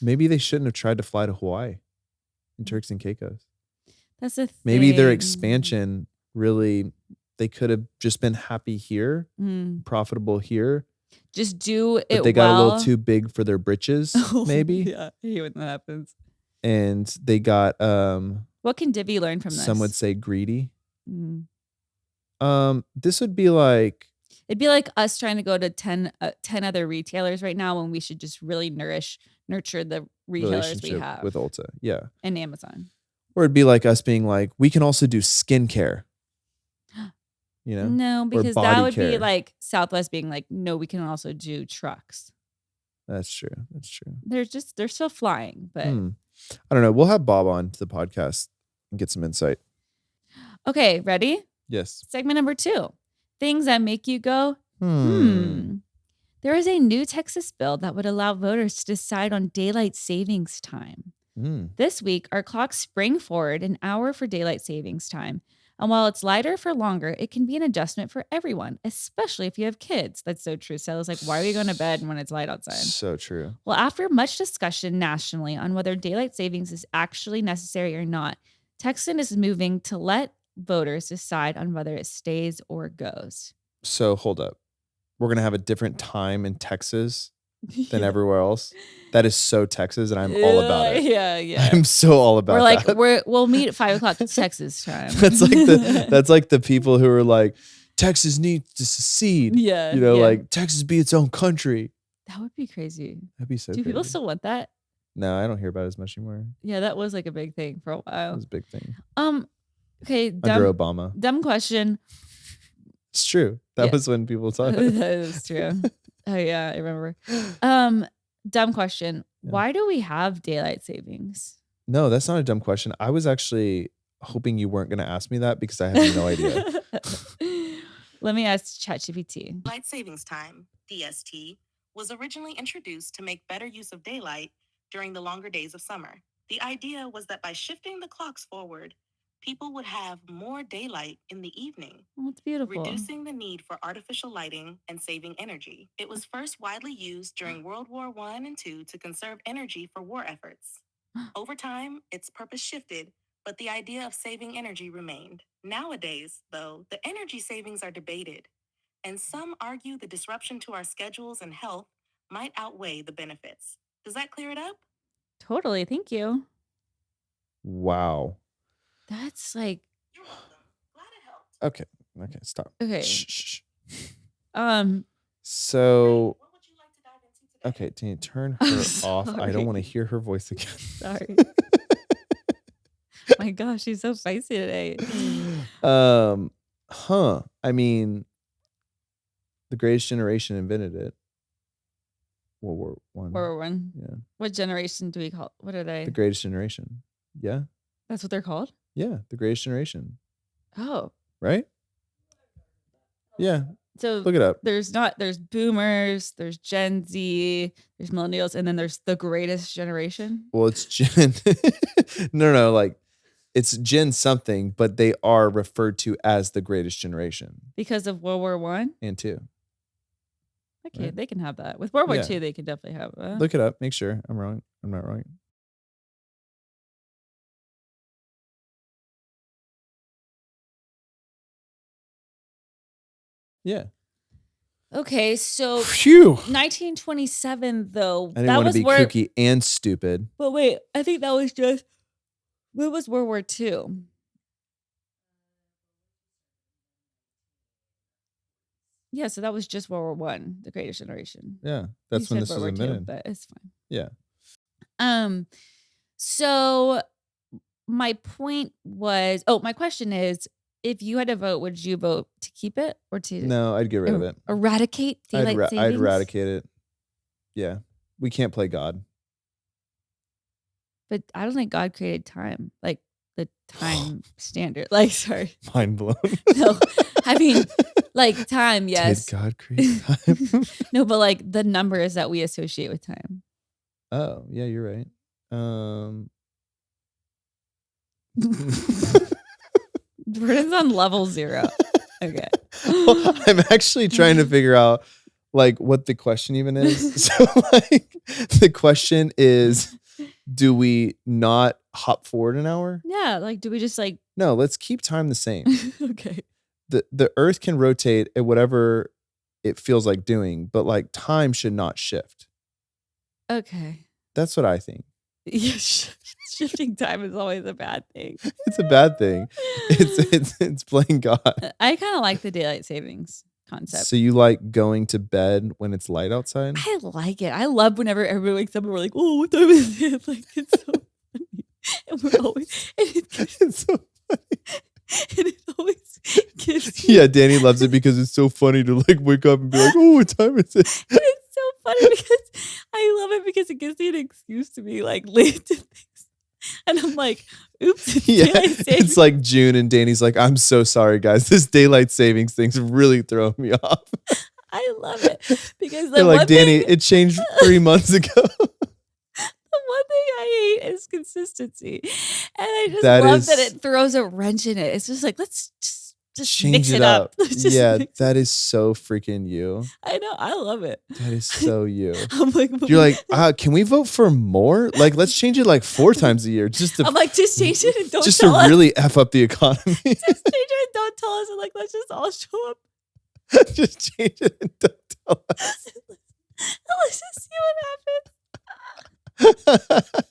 Maybe they shouldn't have tried to fly to Hawaii and Turks and Caicos. That's a thing. Maybe their expansion really, they could have just been happy here, profitable here. Just do it but they got a little too big for their britches, maybe. Yeah, I hate when that happens. And they got what can Divvy learn from this? Some would say greedy. This would be like, it'd be like us trying to go to 10 other retailers right now when we should just really nurture the retailers we have with Ulta. Yeah. And Amazon. Or it'd be like us being like, we can also do skincare. You know? No, because that would be like Southwest being like, no, we can also do trucks. That's true. That's true. They're still flying, but I don't know. We'll have Bob on to the podcast and get some insight. Okay, ready? Yes. Segment number 2. Things that make you go, There is a new Texas bill that would allow voters to decide on daylight savings time. This week, our clocks spring forward an hour for daylight savings time. And while it's lighter for longer, it can be an adjustment for everyone, especially if you have kids. That's so true. So I was like, why are we going to bed when it's light outside? So true. Well, after much discussion nationally on whether daylight savings is actually necessary or not, Texas is moving to let voters decide on whether it stays or goes. So hold up. We're going to have a different time in Texas than everywhere else. That is so Texas, and I'm all about it. Yeah. I'm so all about that. We're like, we'll meet at 5 o'clock Texas time. That's like the people who are like, Texas needs to secede. Yeah. Like Texas be its own country. That would be crazy. That'd be so Do crazy. people still want that? No, I don't hear about it as much anymore. Yeah, that was like a big thing for a while. It was a big thing. Okay. Under Obama. Dumb question. It's true. That was when people talked. That is true. Oh yeah, I remember. Dumb question. Yeah. Why do we have daylight savings? No, that's not a dumb question. I was actually hoping you weren't going to ask me that because I have no idea. Let me ask ChatGPT. Daylight savings time, DST, was originally introduced to make better use of daylight during the longer days of summer. The idea was that by shifting the clocks forward, people would have more daylight in the evening. Oh, it's beautiful. Reducing the need for artificial lighting and saving energy. It was first widely used during World War I and II to conserve energy for war efforts. Over time, its purpose shifted, but the idea of saving energy remained. Nowadays, though, the energy savings are debated, and some argue the disruption to our schedules and health might outweigh the benefits. Does that clear it up? Totally. Thank you. Wow. That's like. You're welcome. Glad it helped. Okay. Stop. Okay. Shh. So, what would you like to dive into today? Okay, Tanya, turn her off. I don't want to hear her voice again. Sorry. My gosh, she's so feisty today. I mean, the Greatest Generation invented it. World War One. World War One. Yeah. What generation do we call? What are they? The Greatest Generation. Yeah. That's what they're called? Yeah, the Greatest Generation. Oh. Right? Yeah. So look it up. There's boomers, there's Gen Z, there's millennials, and then there's the Greatest Generation. Well, it's Gen. no, like it's Gen something, but they are referred to as the Greatest Generation because of World War I and II. Okay, right? They can have that. With World War II, they can definitely have that. Look it up. Make sure I'm wrong. I'm not wrong. Yeah. Okay, so Phew. 1927 though. I didn't want to be kooky and stupid. But wait, I think that was just what was World War II? Yeah, so that was just World War I, the Greatest Generation. Yeah, that's when this was invented. But it's fine. Yeah. So my point was, my question is if you had to vote, would you vote to keep it or to No, I'd get rid of it. eradicate daylight savings? I'd eradicate it. Yeah. We can't play God. But I don't think God created time, like the time standard. Like, sorry. Mind blown. No, I mean, like time, yes. Did God create time? No, but like the numbers that we associate with time. Oh, yeah, you're right. Jordan's on level 0. Okay. Well, I'm actually trying to figure out like what the question even is. So like the question is, do we not hop forward an hour? Yeah, like do we just like No, let's keep time the same. okay. The earth can rotate at whatever it feels like doing, but like time should not shift. Okay. That's what I think. Yeah, shifting time is always a bad thing. It's a bad thing. It's playing God. I kind of like the daylight savings concept. So you like going to bed when it's light outside? I like it. I love whenever everyone wakes up and we're like, oh, what time is it? Like, it's so funny. And we're always, It's so funny. and it always gives Yeah, Dani loves it because it's so funny to like wake up and be like, oh, what time is it? And it's so funny because I love it because it gives me an excuse to be like late to things. And I'm like, oops, it's Yeah, daylight savings. it's like June and Dani's like, I'm so sorry, guys. This daylight savings thing's really throwing me off. I love it because the They're one like, thing, Dani, it changed 3 months ago. the one thing I hate is consistency. And I just That love is- that it throws a wrench in it. It's just like, let's just Change mix it it up. Let's just Yeah, mix- that is so freaking you. I know. I love it. That is so you. I'm like, You're like, can we vote for more? Like, let's change it like 4 times a year just to I'm like, just change it and don't just tell to us. really F up the economy. Just change it and don't tell us. And like, let's just all show up. Just change it and don't tell us. Let's just see what happens.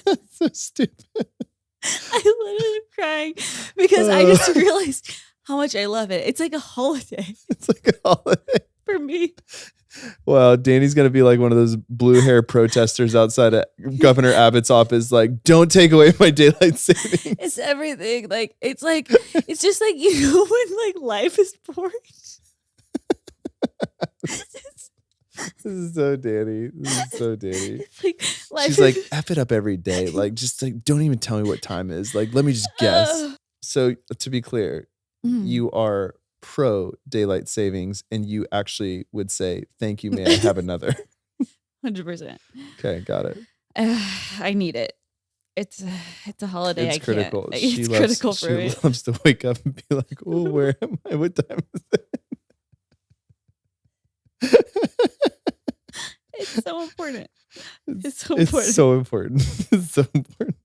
That's so stupid. I literally am crying because I just realized how much I love it. It's like a holiday It's like a holiday. for me. Well, Dani's gonna be like one of those blue hair protesters outside of Governor Abbott's office, like, don't take away my daylight savings. It's everything. Like it's just like you know when like life is boring. This is so Dani. This is so Dani. It's like life She's is like, F it up every day. Like, just like, don't even tell me what time it is. Like, let me just guess. So to be clear, Mm. you are pro daylight savings and you actually would say, thank you, may I have another? 100%. Okay, got it. I need it. It's a holiday. It's I critical. Can't. It's critical for me. She loves to wake up and be like, oh, where am I? What time is it? It's so important. It's so It's important. so important. It's so important.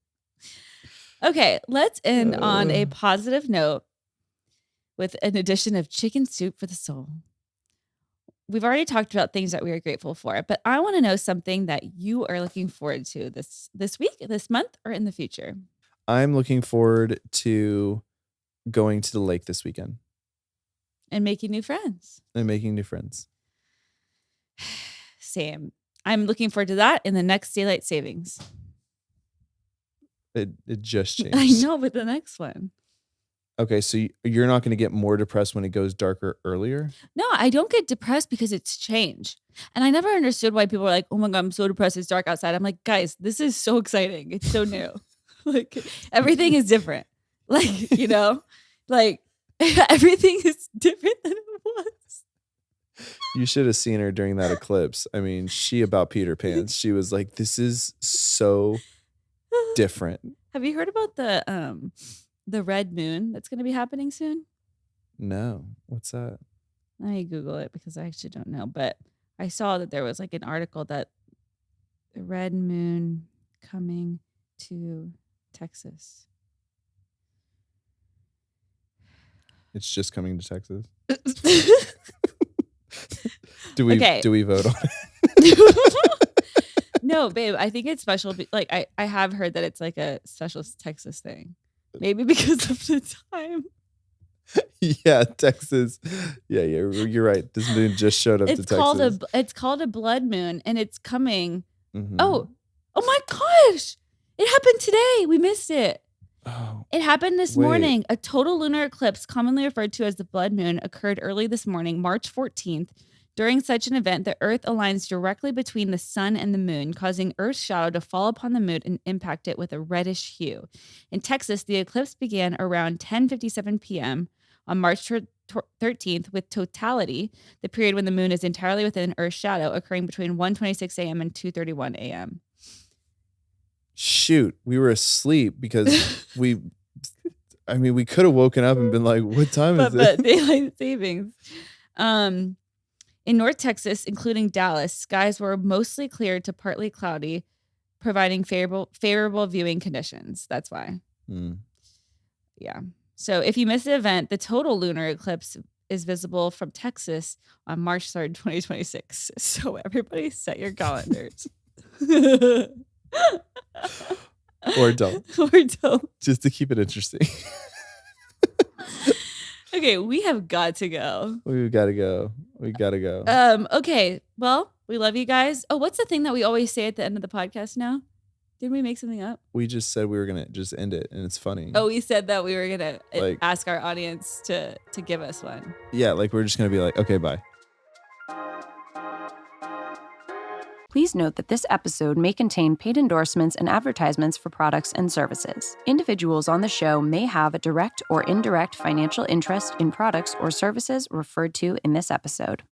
Okay, let's end on a Uh. positive note with an addition of chicken soup for the soul. We've already talked about things that we are grateful for, but I want to know something that you are looking forward to this week, this month, or in the future. I'm looking forward to going to the lake this weekend And making new friends. and making new friends. Same. I'm looking forward to that in the next daylight savings. It just changed. I know, but the next one. Okay, so you're not going to get more depressed when it goes darker earlier? No, I don't get depressed because it's change. And I never understood why people are like, oh my God, I'm so depressed. It's dark outside. I'm like, guys, this is so exciting. It's so new. Like everything is different. Like, you know, like everything is different than it was. You should have seen her during that eclipse. I mean, she about Peter Pans. She was like, this is so different. Have you heard about the red moon that's going to be happening soon? No. What's that? Let me Google it because I actually don't know. But I saw that there was like an article that the red moon coming to Texas. It's just coming to Texas. Do we vote on it? No, babe, I think it's special. Like I have heard that it's like a special Texas thing. Maybe because of the time. Yeah, Texas. Yeah, you're right. This moon just showed up to Texas. It's called a blood moon, and it's coming. Mhm. Oh my gosh! It happened today. We missed it. Oh, It happened this Wait. morning. A total lunar eclipse, commonly referred to as the blood moon, occurred early this morning, March 14th. During such an event, the Earth aligns directly between the sun and the moon, causing Earth's shadow to fall upon the moon and impact it with a reddish hue. In Texas, the eclipse began around 10:57 p.m. on March 13th, with totality, the period when the moon is entirely within Earth's shadow, occurring between 1:26 a.m. and 2:31 a.m. Shoot, we were asleep because we could have woken up and been like, what time is it? But daylight savings. In North Texas, including Dallas, skies were mostly clear to partly cloudy, providing favorable viewing conditions. That's why. Yeah. So if you miss the event, the total lunar eclipse is visible from Texas on March 3rd, 2026. So everybody set your calendars. Or don't. Or don't. Just to keep it interesting. Okay, we have got to go. We gotta go. Okay. Well, we love you guys. Oh, what's the thing that we always say at the end of the podcast now? Didn't we make something up? We just said we were gonna just end it, and it's funny. Oh, we said that we were gonna Like- ask our audience to give us one. Yeah, like we're just gonna be like, okay, bye. Please note that this episode may contain paid endorsements and advertisements for products and services. Individuals on the show may have a direct or indirect financial interest in products or services referred to in this episode.